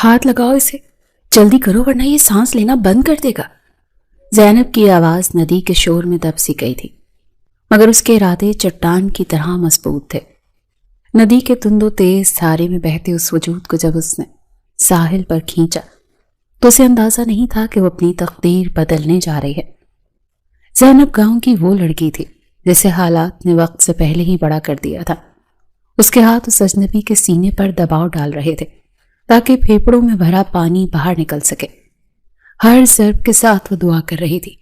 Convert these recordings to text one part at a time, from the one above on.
ہاتھ لگاؤ اسے، جلدی کرو ورنہ یہ سانس لینا بند کر دے گا۔ زینب کی آواز ندی کے شور میں دب سی گئی تھی، مگر اس کے ارادے چٹان کی طرح مضبوط تھے۔ ندی کے تند و تیز دھارے میں بہتے اس وجود کو جب اس نے ساحل پر کھینچا تو اسے اندازہ نہیں تھا کہ وہ اپنی تقدیر بدلنے جا رہی ہے۔ زینب گاؤں کی وہ لڑکی تھی جسے حالات نے وقت سے پہلے ہی بڑا کر دیا تھا۔ اس کے ہاتھ اس اجنبی کے سینے پر دباؤ ڈال رہے تھے تاکہ پھیپڑوں میں بھرا پانی باہر نکل سکے۔ ہر ضرب کے ساتھ وہ دعا کر رہی تھی۔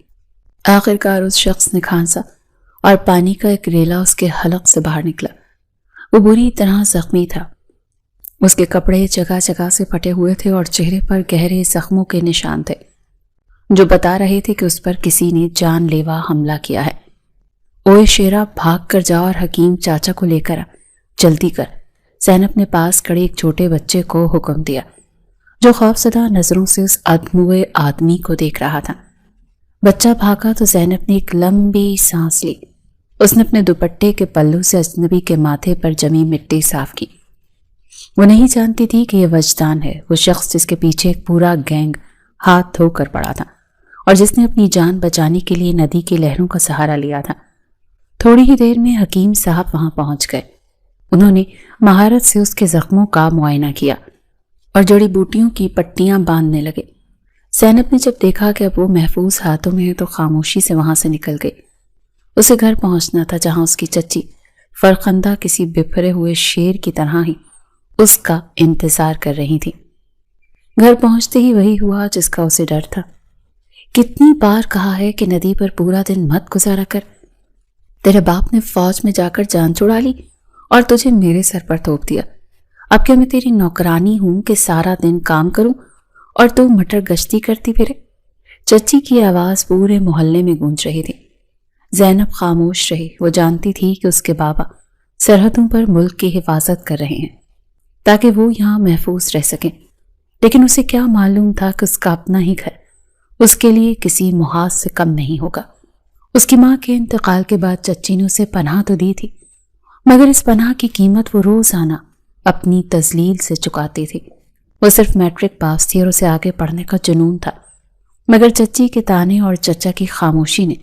آخرکار اس شخص نے کھانسا اور پانی کا ایک ریلا اس کے حلق سے باہر نکلا۔ وہ بری طرح زخمی تھا۔ اس کے کپڑے جگہ جگہ سے پھٹے ہوئے تھے اور چہرے پر گہرے زخموں کے نشان تھے جو بتا رہے تھے کہ اس پر کسی نے جان لیوا حملہ کیا ہے۔ اوئے شیرا، بھاگ کر جا اور حکیم چاچا کو لے کر آ، جلدی کر۔ زینب نے پاس کھڑے ایک چھوٹے بچے کو حکم دیا جو خوفزدہ نظروں سے اس ادموئے آدمی کو دیکھ رہا تھا۔ بچہ بھاگا تو زینب نے ایک لمبی سانس لی۔ اس نے اپنے دوپٹے کے پلو سے اجنبی کے ماتھے پر جمی مٹی صاف کی۔ وہ نہیں جانتی تھی کہ یہ وجدان ہے، وہ شخص جس کے پیچھے ایک پورا گینگ ہاتھ دھو کر پڑا تھا اور جس نے اپنی جان بچانے کے لیے ندی کی لہروں کا سہارا لیا تھا۔ تھوڑی ہی دیر میں حکیم صاحب وہاں پہنچ گئے۔ انہوں نے مہارت سے اس کے زخموں کا معائنہ کیا اور جڑی بوٹیوں کی پٹیاں باندھنے لگے۔ زینب نے جب دیکھا کہ اب وہ محفوظ ہاتھوں میں ہے تو خاموشی سے وہاں سے نکل گئی۔ اسے گھر پہنچنا تھا جہاں اس کی چچی فرخندہ کسی بپھرے ہوئے شیر کی طرح ہی اس کا انتظار کر رہی تھی۔ گھر پہنچتے ہی وہی ہوا جس کا اسے ڈر تھا۔ کتنی بار کہا ہے کہ ندی پر پورا دن مت گزارا کر، تیرے باپ نے فوج میں جا کر جان چھڑا لی اور تجھے میرے سر پر تھوپ دیا۔ اب کیا میں تیری نوکرانی ہوں کہ سارا دن کام کروں اور تو مٹر گشتی کرتی پھرے؟ چچی کی آواز پورے محلے میں گونج رہی تھی۔ زینب خاموش رہی۔ وہ جانتی تھی کہ اس کے بابا سرحدوں پر ملک کی حفاظت کر رہے ہیں تاکہ وہ یہاں محفوظ رہ سکیں، لیکن اسے کیا معلوم تھا کہ اس کا اپنا ہی گھر اس کے لیے کسی محاذ سے کم نہیں ہوگا۔ اس کی ماں کے انتقال کے بعد چچی نے اسے پناہ تو دی تھی، مگر اس پناہ کی قیمت وہ روزانہ اپنی تذلیل سے چکاتی تھی۔ وہ صرف میٹرک پاس تھی اور اسے آگے پڑھنے کا جنون تھا، مگر چچی کے تانے اور چچا کی خاموشی نے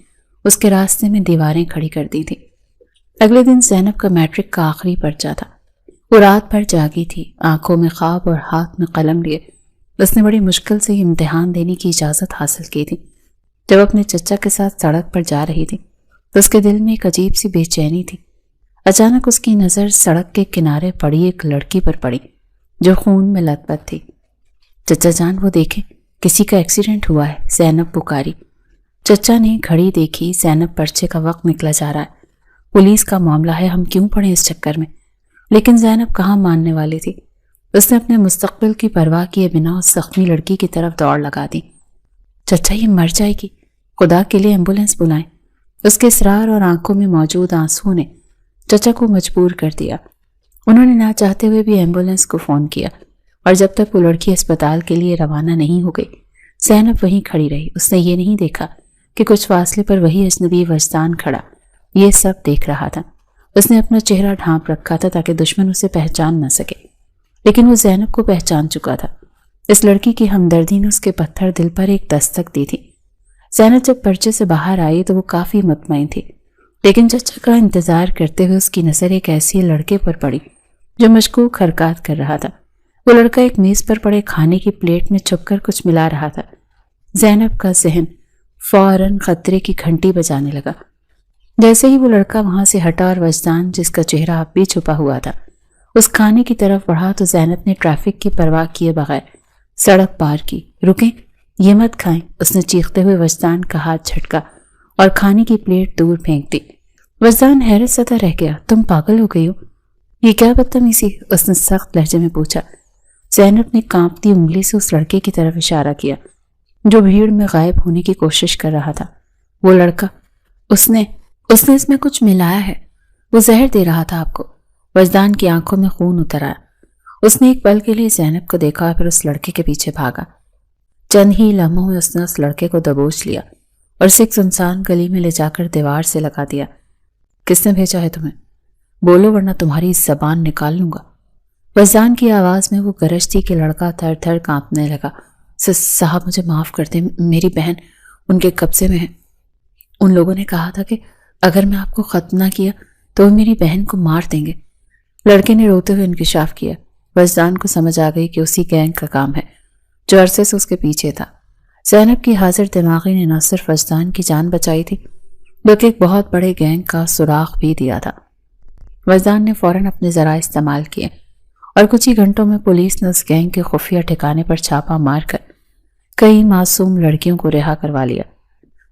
اس کے راستے میں دیواریں کھڑی کر دی تھی۔ اگلے دن زینب کا میٹرک کا آخری پرچہ تھا۔ وہ رات بھر جاگی تھی، آنکھوں میں خواب اور ہاتھ میں قلم لیے۔ اس نے بڑی مشکل سے امتحان دینے کی اجازت حاصل کی تھی۔ جب اپنے چچا کے ساتھ سڑک پر جا رہی تھی تو اس کے دل میں ایک عجیب سی بے چینی تھی۔ اچانک اس کی نظر سڑک کے کنارے پڑی ایک لڑکی پر پڑی جو خون میں لت پت تھی۔ چچا جان وہ دیکھیں، کسی کا ایکسیڈنٹ ہوا ہے، زینب پکاری۔ چچا نے گھڑی دیکھی، زینب پرچے کا وقت نکلا جا رہا ہے، پولیس کا معاملہ ہے، ہم کیوں پڑے اس چکر میں؟ لیکن زینب کہاں ماننے والی تھی۔ اس نے اپنے مستقبل کی پرواہ کیے بنا اس زخمی لڑکی کی طرف دوڑ لگا دی۔ چچا یہ مر جائے گی، خدا کے لیے ایمبولینس بلائیں۔ اس کے اصرار اور آنکھوں میں موجود آنسو نے چچا کو مجبور کر دیا۔ انہوں نے نہ چاہتے ہوئے بھی ایمبولینس کو فون کیا اور جب تک وہ لڑکی اسپتال کے لیے روانہ نہیں ہو گئی زینب وہیں کھڑی رہی۔ اس نے یہ نہیں دیکھا کہ کچھ فاصلے پر وہی اجنبی وجدان کھڑا یہ سب دیکھ رہا تھا۔ اس نے اپنا چہرہ ڈھانپ رکھا تھا تاکہ دشمن اسے پہچان نہ سکے، لیکن وہ زینب کو پہچان چکا تھا۔ اس لڑکی کی ہمدردی نے اس کے پتھر دل پر ایک دستک دی تھی۔ زینب جب پرچے سے باہر آئی تو وہ کافی مطمئن تھی، لیکن چچا کا انتظار کرتے ہوئے اس کی نظر ایک ایسی لڑکے پر پڑی جو مشکوک حرکات کر رہا تھا۔ وہ لڑکا ایک میز پر پڑے کھانے کی پلیٹ میں چھپ کر کچھ ملا رہا تھا۔ زینب کا ذہن فوراً خطرے کی گھنٹی بجانے لگا۔ جیسے ہی وہ لڑکا وہاں سے ہٹا اور وجدان جس کا چہرہ اب بھی چھپا ہوا تھا اس کھانے کی طرف بڑھا تو زینب نے ٹریفک کی پرواہ کیے بغیر سڑک پار کی۔ رکیں، یہ مت کھائیں، اس نے چیختے ہوئے وجدان کا ہاتھ جھٹکا اور کھانے کی پلیٹ دور پھینک دی۔ وجدان حیرت زدہ رہ گیا۔ تم پاگل ہو گئی ہو؟ یہ کیا بدتمیزی؟ اس نے سخت لہجے میں پوچھا۔ زینب نے کانپتی انگلی سے اس لڑکے کی طرف اشارہ کیا جو بھیڑ میں غائب ہونے کی کوشش کر رہا تھا۔ وہ لڑکا، اس نے اس میں کچھ ملایا ہے، وہ زہر دے رہا تھا آپ کو۔ وجدان کی آنکھوں میں خون اتر آیا۔ اس نے ایک پل کے لیے زینب کو دیکھا اور پھر اس لڑکے کے پیچھے بھاگا۔ چند ہی لمحوں میں اس نے اس لڑکے کو دبوچ لیا اور اسے ایک سنسان گلی میں لے جا کر دیوار سے لگا دیا۔ کس نے بھیجا ہے تمہیں؟ بولو ورنہ تمہاری زبان نکال لوں گا۔ وجدان کی آواز میں وہ گرج تھی کہ لڑکا تھر تھر کانپنے لگا۔ صاحب مجھے معاف کر دیں، میری بہن ان کے قبضے میں ہے۔ ان لوگوں نے کہا تھا کہ اگر میں آپ کو ختم نہ کیا تو وہ میری بہن کو مار دیں گے۔ لڑکے نے روتے ہوئے انکشاف کیا۔ وجدان کو سمجھ آ گئی کہ اسی گینگ کا کام ہے جو عرصے سے اس کے پیچھے تھا۔ زینب کی حاضر دماغی نے نہ صرف وجدان کی جان بچائی تھی بلکہ ایک بہت بڑے گینگ کا سراغ بھی دیا تھا۔ وجدان نے فوراً اپنے ذرائع استعمال کیے اور کچھ ہی گھنٹوں میں پولیس نے اس گینگ کے خفیہ ٹھکانے پر چھاپا مار کر کئی معصوم لڑکیوں کو رہا کروا لیا۔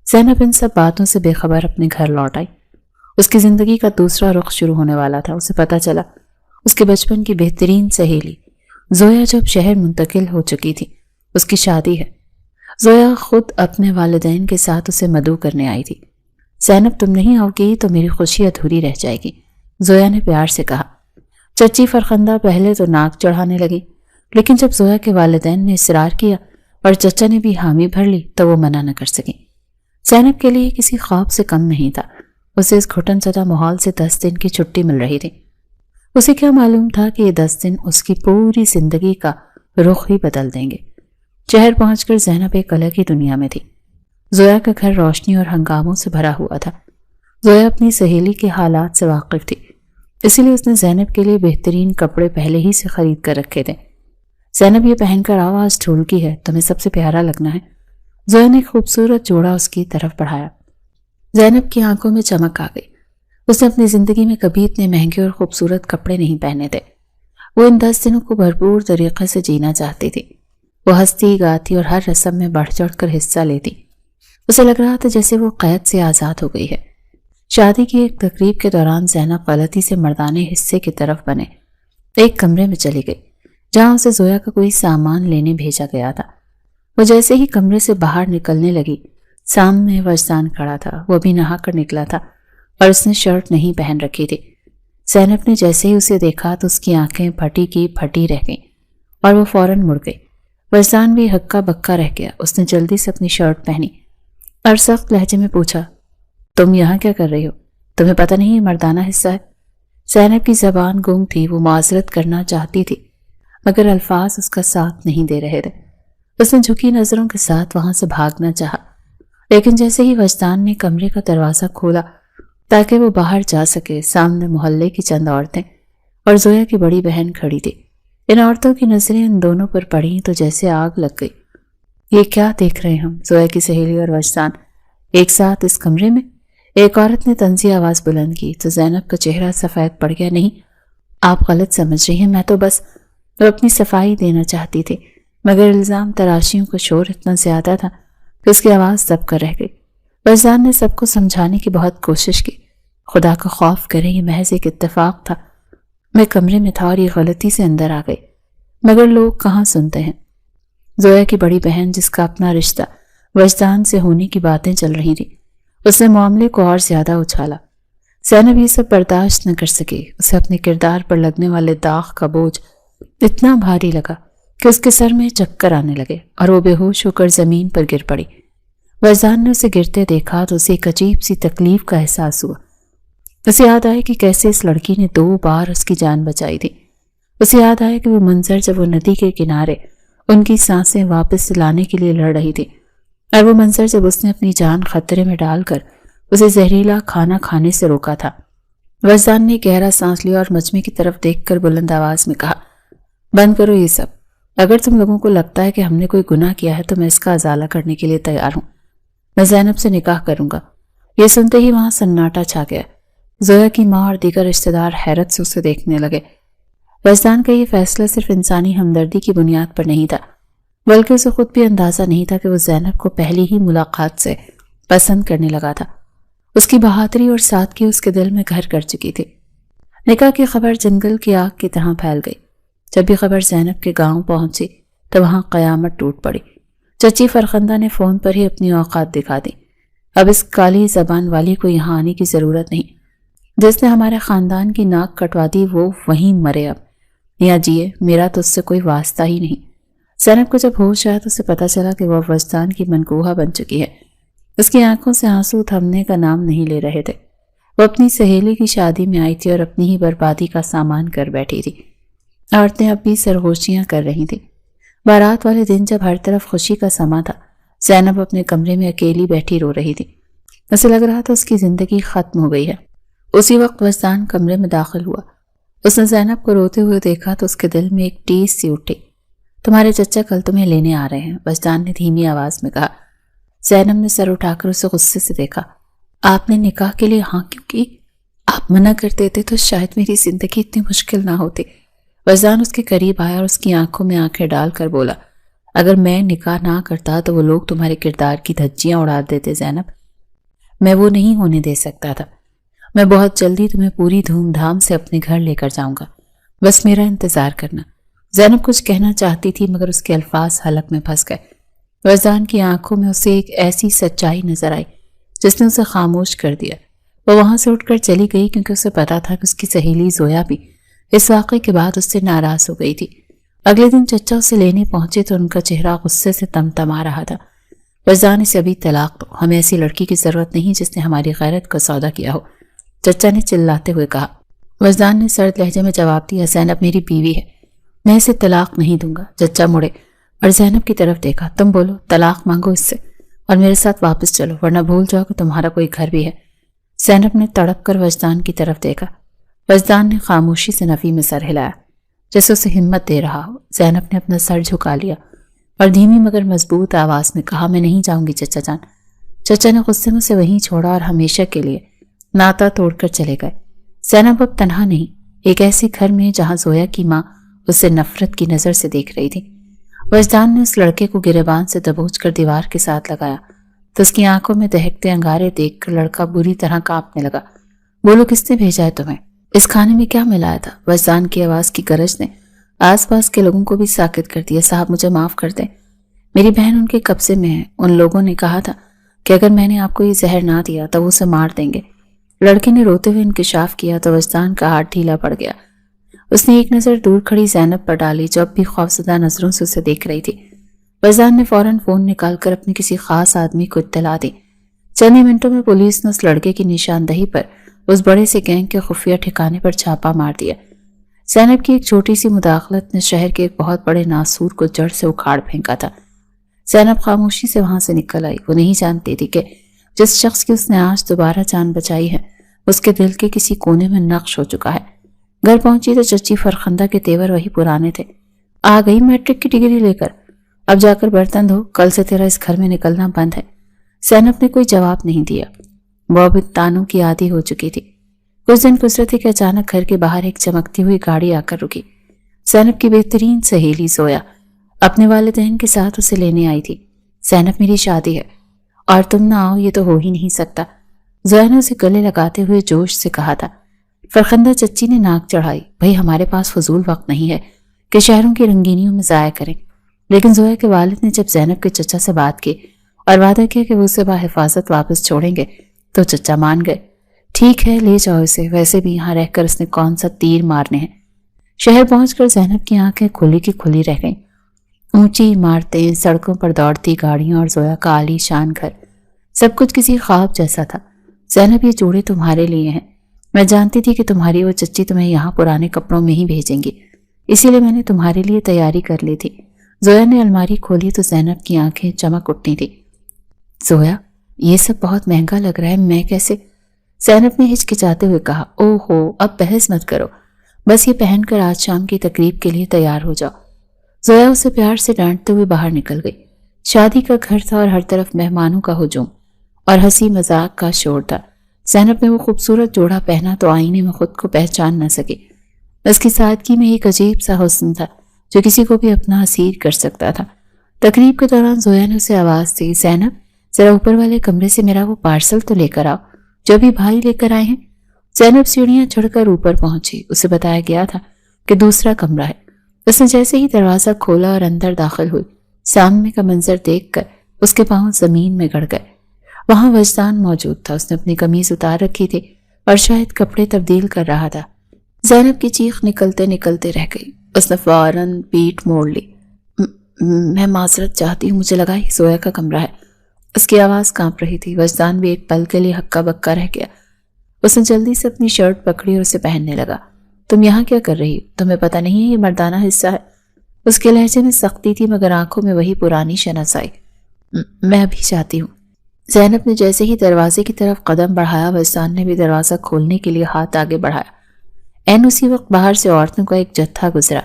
زینب ان سب باتوں سے بے خبر اپنے گھر لوٹ آئی۔ اس کی زندگی کا دوسرا رخ شروع ہونے والا تھا۔ اسے پتہ چلا اس کے بچپن کی بہترین سہیلی زویا جب شہر منتقل ہو چکی تھی، اس کی شادی ہے۔ زویا خود اپنے والدین کے ساتھ اسے مدعو کرنے آئی تھی۔ زینب تم نہیں آؤ گی تو میری خوشی ادھوری رہ جائے گی، زویا نے پیار سے کہا۔ چچی فرخندہ پہلے تو ناک چڑھانے لگی، لیکن جب زویا کے والدین نے اصرار کیا اور چچا نے بھی حامی بھر لی تو وہ منع نہ کر سکی۔ زینب کے لیے کسی خواب سے کم نہیں تھا۔ اسے اس گھٹن زدہ ماحول سے 10 دن کی چھٹی مل رہی تھی۔ اسے کیا معلوم تھا کہ یہ 10 دن اس کی پوری زندگی کا رخ ہی بدل دیں گے۔ شہر پہنچ کر زینب ایک الگ ہی دنیا میں تھی۔ زویا کا گھر روشنی اور ہنگاموں سے بھرا ہوا تھا۔ زویا اپنی سہیلی کے حالات سے واقف تھی، اسی لیے اس نے زینب کے لیے بہترین کپڑے پہلے ہی سے خرید کر رکھے تھے۔ زینب یہ پہن کر آواز ڈھول کی ہے، تمہیں سب سے پیارا لگنا ہے۔ زویا نے ایک خوبصورت جوڑا اس کی طرف بڑھایا۔ زینب کی آنکھوں میں چمک آ گئی۔ اس نے اپنی زندگی میں کبھی اتنے مہنگے اور خوبصورت کپڑے نہیں پہنے تھے۔ وہ ان 10 دنوں کو بھرپور طریقے سے جینا چاہتی تھی۔ وہ ہنستی گاتی اور ہر رسم میں بڑھ چڑھ کر حصہ لیتی۔ اسے لگ رہا تھا جیسے وہ قید سے آزاد ہو گئی ہے۔ شادی کی ایک تقریب کے دوران زینب غلطی سے مردانے حصے کی طرف بنے ایک کمرے میں چلی گئی جہاں اسے زویا کا کوئی سامان لینے بھیجا گیا تھا۔ وہ جیسے ہی کمرے سے باہر نکلنے لگی، سامنے وجدان کھڑا تھا۔ وہ بھی نہا کر نکلا تھا اور اس نے شرٹ نہیں پہن رکھی تھی۔ زینب نے جیسے ہی اسے دیکھا تو اس کی آنکھیں پھٹی کی پھٹی رہ گئیں اور وہ فوراً مڑ گئی۔ وجدان بھی ہکا بکا رہ گیا۔ اس نے جلدی سے اپنی شرٹ پہنی اور سخت لہجے میں پوچھا، تم یہاں کیا کر رہی ہو؟ تمہیں پتہ نہیں یہ مردانہ حصہ ہے؟ زینب کی زبان گنگ تھی۔ وہ معذرت کرنا چاہتی تھی مگر الفاظ اس کا ساتھ نہیں دے رہے تھے۔ اس نے جھکی نظروں کے ساتھ وہاں سے بھاگنا چاہا، لیکن جیسے ہی وجدان نے کمرے کا دروازہ کھولا تاکہ وہ باہر جا سکے، سامنے محلے کی چند عورتیں اور زویا کی بڑی بہن کھڑی تھی۔ ان عورتوں کی نظریں ان دونوں پر پڑیں تو جیسے آگ لگ گئی۔ یہ کیا دیکھ رہے ہم؟ زویا کی سہیلی اور وجدان ایک ساتھ اس کمرے میں؟ ایک عورت نے طنزی آواز بلند کی تو زینب کا چہرہ سفید پڑ گیا۔ نہیں، آپ غلط سمجھ رہی ہیں، میں تو بس اپنی صفائی دینا چاہتی تھی، مگر الزام تراشیوں کا شور اتنا زیادہ تھا کہ اس کی آواز دب کر رہ گئی۔ وجدان نے سب کو سمجھانے کی بہت کوشش کی۔ خدا کا خوف کریں، یہ محض ایک اتفاق تھا۔ میں کمرے میں تھا اور یہ غلطی سے اندر آ گئی، مگر لوگ کہاں سنتے ہیں۔ زویا کی بڑی بہن جس کا اپنا رشتہ وجدان سے ہونے کی باتیں چل رہی تھی، اس نے معاملے کو اور زیادہ اچھالا۔ زینب یہ سب برداشت نہ کر سکی۔ اسے اپنے کردار پر لگنے والے داغ کا بوجھ اتنا بھاری لگا کہ اس کے سر میں چکر آنے لگے اور وہ بے ہوش ہو کر زمین پر گر پڑی۔ وجدان نے اسے گرتے دیکھا تو اسے ایک عجیب سی تکلیف کا احساس ہوا۔ اسے یاد آیا کہ کیسے اس لڑکی نے 2 بار اس کی جان بچائی تھی۔ اسے یاد آیا کہ وہ منظر جب وہ ندی کے کنارے ان کی سانسیں واپس لانے کے لیے لڑ رہی تھی، اور وہ منظر جب اس نے اپنی جان خطرے میں ڈال کر اسے زہریلا کھانا کھانے سے روکا تھا۔ وجدان نے گہرا سانس لیا اور مجمع کی طرف دیکھ کر بلند آواز میں کہا، بند کرو یہ سب۔ اگر تم لوگوں کو لگتا ہے کہ ہم نے کوئی گناہ کیا ہے تو میں اس کا ازالہ کرنے کے لیے تیار ہوں۔ میں زینب سے نکاح کروں گا۔ یہ سنتے ہی وہاں سناٹا چھا گیا۔ زویا کی ماں اور دیگر رشتہ دار حیرت سے اسے دیکھنے لگے۔ وجدان کا یہ فیصلہ صرف انسانی ہمدردی کی بنیاد پر نہیں تھا، بلکہ اسے خود بھی اندازہ نہیں تھا کہ وہ زینب کو پہلی ہی ملاقات سے پسند کرنے لگا تھا۔ اس کی بہادری اور سادگی اس کے دل میں گھر کر چکی تھی۔ نکاح کی خبر جنگل کی آگ کی طرح پھیل گئی۔ جب بھی خبر زینب کے گاؤں پہنچی تو وہاں قیامت ٹوٹ پڑی۔ چچی فرخندہ نے فون پر ہی اپنی اوقات دکھا دی۔ اب اس کالی زبان والی کو یہاں آنے کی ضرورت نہیں۔ جس نے ہمارے خاندان کی ناک کٹوا دی وہ وہیں مرے، اب یا جیے، میرا تو اس سے کوئی واسطہ ہی نہیں۔ زینب کو جب ہوش آیا تو اسے پتا چلا کہ وہ وجدان کی منکوحہ بن چکی ہے۔ اس کی آنکھوں سے آنسو تھمنے کا نام نہیں لے رہے تھے۔ وہ اپنی سہیلی کی شادی میں آئی تھی اور اپنی ہی بربادی کا سامان کر بیٹھی تھی۔ عورتیں اب بھی سرگوشیاں کر رہی تھیں۔ بارات والے دن جب ہر طرف خوشی کا سما تھا، زینب اپنے کمرے میں اکیلی بیٹھی رو رہی تھی۔ اسے لگ رہا تھا اس کی زندگی ختم ہو گئی ہے۔ اسی وقت وجدان کمرے میں داخل ہوا۔ اس نے زینب کو روتے ہوئے دیکھا تو اس کے دل میں ایک ٹیس سی اٹھی۔ تمہارے چچا کل تمہیں لینے آ رہے ہیں، وجدان نے دھیمی آواز میں کہا۔ زینب نے سر اٹھا کر اسے غصے سے دیکھا۔ آپ نے نکاح کے لیے ہاں کیوں کی؟ آپ منع کر دیتے تو شاید میری زندگی اتنی مشکل نہ ہوتی۔ وجدان اس کے قریب آیا اور اس کی آنکھوں میں آنکھیں ڈال کر بولا، اگر میں نکاح نہ کرتا تو وہ لوگ تمہارے کردار کی دھجیاں اڑا دیتے زینب۔ میں وہ نہیں ہونے دے سکتا تھا۔ میں بہت جلدی تمہیں پوری دھوم دھام سے اپنے گھر لے کر جاؤں گا، بس میرا انتظار کرنا۔ زینب کچھ کہنا چاہتی تھی مگر اس کے الفاظ حلق میں پھنس گئے۔ وجدان کی آنکھوں میں اسے ایک ایسی سچائی نظر آئی جس نے اسے خاموش کر دیا۔ وہ وہاں سے اٹھ کر چلی گئی کیونکہ اسے پتا تھا کہ اس کی سہیلی زویا بھی اس واقعے کے بعد اس سے ناراض ہو گئی تھی۔ اگلے دن چچا اسے لینے پہنچے تو ان کا چہرہ غصے سے تمتما رہا تھا۔ وجدان، اسے ابھی طلاق دو، ہمیں ایسی لڑکی کی ضرورت نہیں جس نے ہماری غیرت کا سودا کیا ہو، چچا نے چلاتے ہوئے کہا۔ وجدان نے سرد لہجے میں جواب دیا، زینب میری بیوی ہے، میں اسے طلاق نہیں دوں گا۔ چچا مڑے اور زینب کی طرف دیکھا۔ تم بولو، طلاق مانگو اس سے اور میرے ساتھ واپس چلو، ورنہ بھول جاؤ کہ تمہارا کوئی گھر بھی ہے۔ زینب نے تڑپ کر وجدان کی طرف دیکھا۔ وجدان نے خاموشی سے نفی میں سر ہلایا جیسے اسے ہمت دے رہا ہو۔ زینب نے اپنا سر جھکا لیا اور دھیمی مگر مضبوط آواز میں کہا، میں نہیں جاؤں گی چچا جان۔ چچا نے غصے میں اسے وہیں چھوڑا اور ہمیشہ کے لیے ناتا توڑ کر چلے گئے۔ زینب اب تنہا نہیں، ایک ایسے گھر میں جہاں زویا کی ماں اسے نفرت کی نظر سے دیکھ رہی تھی۔ وجدان نے اس لڑکے کو گریبان سے دبوچ کر دیوار کے ساتھ لگایا تو اس کی آنکھوں میں دہکتے انگارے دیکھ کر لڑکا بری طرح کانپنے لگا۔ بولو، کس نے بھیجا ہے تمہیں؟ اس کھانے میں کیا ملایا تھا؟ وجدان کی آواز کی گرج نے آس پاس کے لوگوں کو بھی ساکت کر دیا۔ صاحب مجھے معاف کر دیں، میری بہن ان کے قبضے میں ہے۔ ان لوگوں نے کہا تھا کہ اگر میں نے آپ کو یہ زہر نہ دیا تو وہ اسے مار دیں گے۔ لڑکے نے روتے ہوئے انکشاف کیا تو وجدان کا ہاتھ ڈھیلا پڑ گیا۔ اس نے ایک نظر دور کھڑی زینب پر ڈالی جو اب بھی خوفزدہ نظروں سے اسے دیکھ رہی تھی۔ وجدان نے فوراً فون نکال کر اپنے کسی خاص آدمی کو اطلاع دی۔ چند ہی منٹوں میں پولیس نے اس لڑکے کی نشاندہی پر اس بڑے سے گینگ کے خفیہ ٹھکانے پر چھاپا مار دیا۔ زینب کی ایک چھوٹی سی مداخلت نے شہر کے ایک بہت بڑے ناسور کو جڑ سے اکھاڑ پھینکا تھا۔ زینب خاموشی سے وہاں سے نکل آئی۔ وہ نہیں جانتی تھی کہ جس شخص کی اس نے آج دوبارہ جان بچائی ہے اس کے دل کے کسی کونے میں نقش ہو چکا ہے۔ گھر پہنچی تو چچی فرخندہ کے تیور وہی پرانے تھے۔ آ گئی میٹرک کی ڈگری لے کر، اب جا کر برتن دھو، کل سے تیرا اس گھر میں نکلنا بند ہے۔ زینب نے کوئی جواب نہیں دیا۔ وہ اب تانوں کی عادی ہو چکی تھی۔ کچھ دن گزرے تھے کہ اچانک گھر کے باہر ایک چمکتی ہوئی گاڑی آ کر رکی۔ زینب کی بہترین سہیلی زویا اپنے والدین کے ساتھ اسے لینے آئی تھی۔ زینب میری شادی ہے اور تم نہ آؤ یہ تو ہو ہی نہیں سکتا، زویا نے اسے گلے لگاتے ہوئے جوش سے کہا تھا۔ فرخندہ چچی نے ناک چڑھائی، بھئی ہمارے پاس فضول وقت نہیں ہے کہ شہروں کی رنگینیوں میں ضائع کریں۔ لیکن زویا کے والد نے جب زینب کے چچا سے بات کی اور وعدہ کیا کہ وہ اسے بحفاظت واپس چھوڑیں گے تو چچا مان گئے۔ ٹھیک ہے، لے جاؤ اسے، ویسے بھی یہاں رہ کر اس نے کون سا تیر مارنے ہیں۔ شہر پہنچ کر زینب کی آنکھیں کھلی کی کھلی رہ گئیں۔ اونچی عمارتیں، سڑکوں پر دوڑتی گاڑیاں اور زویا کا عالی شان گھر، سب کچھ کسی خواب جیسا تھا۔ زینب یہ جوڑے تمہارے لیے ہیں، میں جانتی تھی کہ تمہاری وہ چچی تمہیں یہاں پرانے کپڑوں میں ہی بھیجیں گی، اسی لیے میں نے تمہارے لیے تیاری کر لی تھی۔ زویا نے الماری کھولی تو زینب کی آنکھیں چمک اٹھتی تھی۔ زویا، یہ سب بہت مہنگا لگ رہا ہے، میں کیسے؟ زینب نے ہچکچاتے ہوئے کہا۔ او ہو، اب بحث مت کرو، بس یہ پہن کر آج شام کی تقریب کے لیے تیار ہو جاؤ۔ زویا اسے پیار سے ڈانٹتے ہوئے باہر نکل گئی۔ شادی کا گھر تھا اور ہر طرف مہمانوں کا ہجوم اور ہنسی مذاق کا شور تھا۔ زینب نے وہ خوبصورت جوڑا پہنا تو آئینے میں خود کو پہچان نہ سکی۔ اس کی سادگی میں ایک عجیب سا حسن تھا جو کسی کو بھی اپنا اسیر کر سکتا تھا۔ تقریب کے دوران زویا نے اسے آواز دی، زینب ذرا اوپر والے کمرے سے میرا وہ پارسل تو لے کر آؤ جو ابھی بھائی لے کر آئے ہیں۔ زینب سیڑھیاں چڑھ کر اوپر پہنچی۔ اسے بتایا گیا تھا کہ دوسرا کمرہ ہے۔ اس نے جیسے ہی دروازہ کھولا اور اندر داخل ہوئی، سامنے کا منظر دیکھ کر اس کے پاؤں زمین میں گڑ گئے۔ وہاں وجدان موجود تھا۔ اس نے اپنی قمیض اتار رکھی تھی اور شاید کپڑے تبدیل کر رہا تھا۔ زینب کی چیخ نکلتے نکلتے رہ گئی۔ اس نے فوراً پیٹ موڑ لی۔ میں معذرت چاہتی ہوں، مجھے لگا یہ زویا کا کمرہ ہے۔ اس کی آواز کانپ رہی تھی۔ وجدان بھی ایک پل کے لیے ہکا بکا رہ گیا۔ اس نے جلدی سے اپنی شرٹ پکڑی اور اسے پہننے لگا۔ تم یہاں کیا کر رہی ہو؟ تمہیں پتہ نہیں ہے یہ مردانہ حصہ ہے؟ اس کے لہجے میں سختی تھی مگر آنکھوں میں وہی پرانی شناس آئی۔ میں ابھی جاتی ہوں۔ زینب نے جیسے ہی دروازے کی طرف قدم بڑھایا، وجدان نے بھی دروازہ کھولنے کے لیے ہاتھ آگے بڑھایا۔ عین اسی وقت باہر سے عورتوں کا ایک جتھا گزرا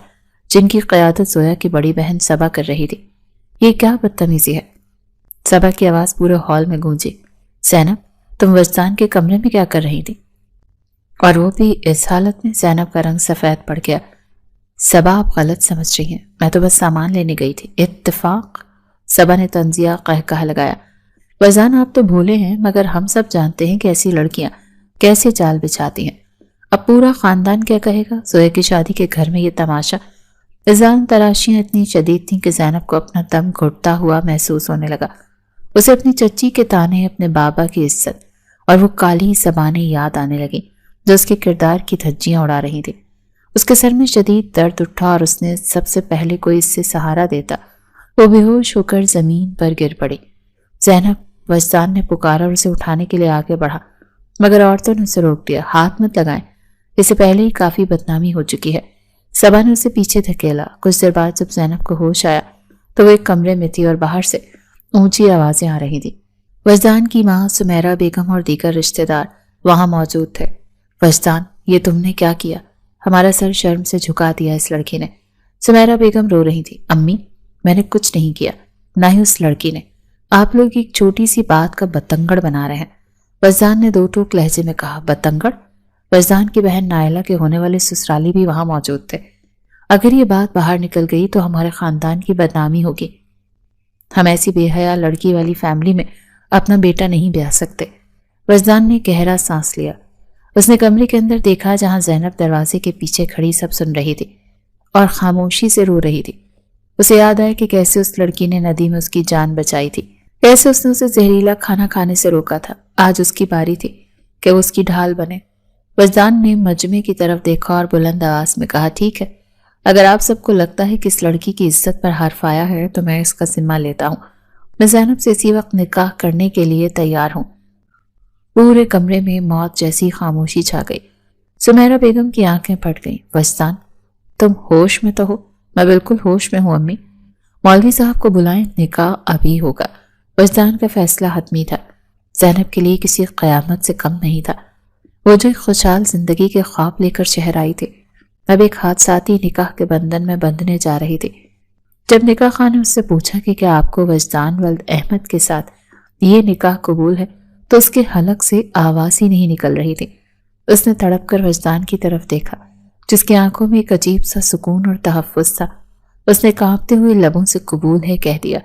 جن کی قیادت زویا کی بڑی بہن صبا کر رہی تھی۔ یہ کیا بدتمیزی ہے؟ صبا کی آواز پورے ہال میں گونجی۔ زینب، تم وجدان کے کمرے میں کیا کر رہی تھی؟ اور وہ بھی اس حالت میں؟ زینب کا رنگ سفید پڑ گیا۔ صبا، آپ غلط سمجھ رہی ہیں، میں تو بس سامان لینے گئی تھی۔ اتفاق؟ صبا نے طنزیہ قہقہہ لگایا۔ وجدان، آپ تو بھولے ہیں، مگر ہم سب جانتے ہیں کہ ایسی لڑکیاں کیسے چال بچھاتی ہیں۔ اب پورا خاندان کیا کہے گا؟ زویا کی شادی کے گھر میں یہ تماشا۔ وجدان تراشیاں اتنی شدید تھیں کہ زینب کو اپنا دم گھٹتا ہوا محسوس ہونے لگا۔ اسے اپنی چچی کے تانے، اپنے بابا کی عزت اور وہ کالی زبانیں یاد آنے لگیں جو اس کے کردار کی دھجیاں اڑا رہی تھی۔ اس کے سر میں شدید درد اٹھا اور اس نے سب سے پہلے کوئی اس سے سہارا دیتا۔ وہ بے ہوش ہو کر زمین پر گر پڑی۔ زینب، وجدان نے پکارا اور اسے اٹھانے کے لیے آگے بڑھا مگر عورتوں نے اسے روک دیا۔ ہاتھ مت لگائیں، اسے پہلے ہی کافی بدنامی ہو چکی ہے۔ صبا نے اسے پیچھے دھکیلا۔ کچھ دیر بعد جب زینب کو ہوش آیا تو وہ ایک کمرے میں تھی اور باہر سے اونچی آوازیں آ رہی تھیں۔ وجدان کی ماں سمیرہ بیگم اور دیگر رشتہ دار وہاں موجود تھے۔ وجدان، یہ تم نے کیا کیا؟ ہمارا سر شرم سے جھکا دیا اس لڑکی نے۔ سمیرہ بیگم رو رہی تھی۔ امی، میں نے کچھ نہیں کیا، نہ ہی اس لڑکی نے۔ آپ لوگ ایک چھوٹی سی بات کا بتنگڑ بنا رہے ہیں۔ وجدان نے دو ٹوک لہجے میں کہا۔ بتنگڑ؟ وجدان کی بہن نائلہ کے ہونے والے سسرالی بھی وہاں موجود تھے۔ اگر یہ بات باہر نکل گئی تو ہمارے خاندان کی بدنامی ہوگی۔ ہم ایسی بے حیا لڑکی والی فیملی میں اپنا بیٹا نہیں بیاہ سکتے۔ وجدان نے گہرا سانس لیا۔ اس نے کمرے کے اندر دیکھا جہاں زینب دروازے کے پیچھے کھڑی سب سن رہی تھی اور خاموشی سے رو رہی تھی۔ اسے یاد آیا کہ کیسے اس لڑکی نے ندی میں اس کی جان بچائی تھی، کیسے اس نے اسے زہریلا کھانا کھانے سے روکا تھا۔ آج اس کی باری تھی کہ وہ اس کی ڈھال بنے۔ وجدان نے مجمع کی طرف دیکھا اور بلند آواز میں کہا، ٹھیک ہے، اگر آپ سب کو لگتا ہے کہ اس لڑکی کی عزت پر حرف آیا ہے تو میں اس کا ذمہ لیتا ہوں۔ میں زینب سے اسی وقت نکاح کرنے کے لیے تیار ہوں۔ پورے کمرے میں موت جیسی خاموشی چھا گئی۔ سمیرہ بیگم کی آنکھیں پھٹ گئیں۔ وجدان، تم ہوش میں تو ہو؟ میں بالکل ہوش میں ہوں امی۔ مولوی صاحب کو بلائیں، نکاح ابھی ہوگا۔ وجدان کا فیصلہ حتمی تھا۔ زینب کے لیے کسی قیامت سے کم نہیں تھا۔ وہ جو ایک خوشحال زندگی کے خواب لے کر شہر آئی تھی، اب ایک حادثاتی نکاح کے بندھن میں بندھنے جا رہی تھی۔ جب نکاح خواہ نے اس سے پوچھا کہ کیا آپ کو وجدان ولد احمد کے ساتھ یہ نکاح قبول ہے تو اس کے حلق سے آواز ہی نہیں نکل رہی تھی۔ اس نے تڑپ کر وجدان کی طرف دیکھا جس کی آنکھوں میں ایک عجیب سا سکون اور تحفظ تھا۔ اس نے کانپتے ہوئے لبوں سے قبول ہے کہہ دیا۔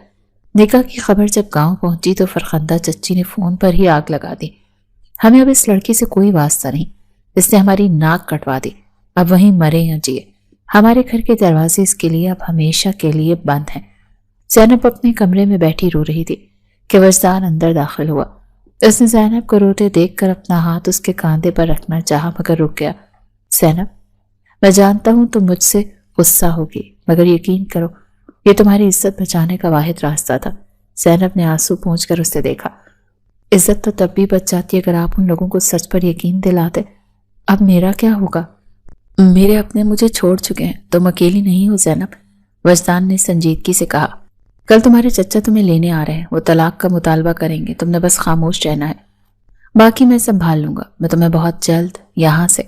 نکاح کی خبر جب گاؤں پہنچی تو فرخندہ چچی نے فون پر ہی آگ لگا دی۔ ہمیں اب اس لڑکی سے کوئی واسطہ نہیں، اس نے ہماری ناک کٹوا دی، اب وہیں مرے یا جیے، ہمارے گھر کے دروازے اس کے لیے اب ہمیشہ کے لیے بند ہیں۔ زینب اپنے کمرے میں بیٹھی رو رہی تھی کہ وجدان اندر داخل ہوا۔ اس نے زینب کو روتے دیکھ کر اپنا ہاتھ اس کے کاندھے پر رکھنا چاہا مگر رک گیا۔ زینب، میں جانتا ہوں تم مجھ سے غصہ ہوگی مگر یقین کرو یہ تمہاری عزت بچانے کا واحد راستہ تھا۔ زینب نے آنسو پونچھ کر اسے دیکھا۔ عزت تو تب بھی بچ جاتی اگر آپ ان لوگوں کو سچ پر یقین دلاتے۔ اب میرا کیا ہوگا؟ میرے اپنے مجھے چھوڑ چکے ہیں، تم اکیلی نہیں ہو زینب، وجدان نے سنجیدگی سے کہا۔ کل تمہارے چچا تمہیں لینے آ رہے ہیں، وہ طلاق کا مطالبہ کریں گے، تم نے بس خاموش رہنا ہے، باقی میں سنبھال لوں گا۔ میں تمہیں بہت جلد یہاں سے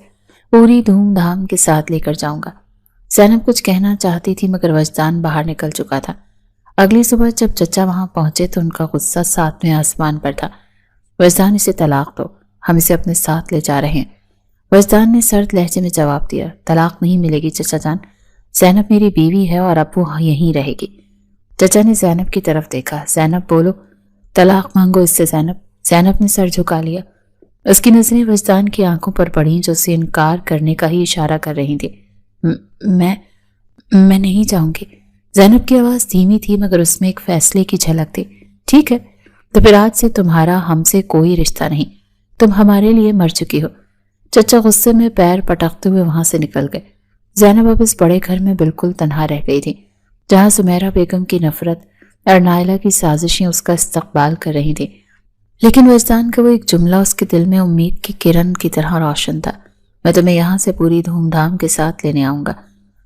پوری دھوم دھام کے ساتھ لے کر جاؤں گا۔ زینب کچھ کہنا چاہتی تھی مگر وجدان باہر نکل چکا تھا۔ اگلی صبح جب چچا وہاں پہنچے تو ان کا غصہ ساتویں آسمان پر تھا۔ وجدان، اسے طلاق دو، ہم اسے اپنے ساتھ لے جا رہے ہیں۔ وجدان نے سرد لہجے میں جواب دیا، طلاق نہیں ملے گی چچا جان، زینب میری بیوی ہے اور اب وہ یہیں رہے گی۔ چچا نے زینب کی طرف دیکھا۔ زینب بولو، طلاق مانگو اس سے زینب۔ زینب نے سر جھکا لیا۔ اس کی نظریں وجدان کی آنکھوں پر پڑیں جو اسے انکار کرنے کا ہی اشارہ کر رہی تھی۔ میں نہیں جاؤں گی۔ زینب کی آواز دھیمی تھی مگر اس میں ایک فیصلے کی جھلک تھی۔ ٹھیک ہے، تو پھر آج سے تمہارا ہم سے کوئی رشتہ نہیں، تم ہمارے لیے مر چکی ہو۔ چچا غصے میں پیر پٹکتے ہوئے وہاں سے نکل گئے۔ زینب اب اس بڑے گھر میں بالکل تنہا رہ گئی تھی جہاں سمیرہ بیگم کی نفرت اور نائلہ کی سازشیں اس کا استقبال کر رہی تھیں، لیکن وجدان کا وہ ایک جملہ اس کے دل میں امید کی کرن کی طرح روشن تھا۔ میں تمہیں یہاں سے پوری دھوم دھام کے ساتھ لینے آؤں گا۔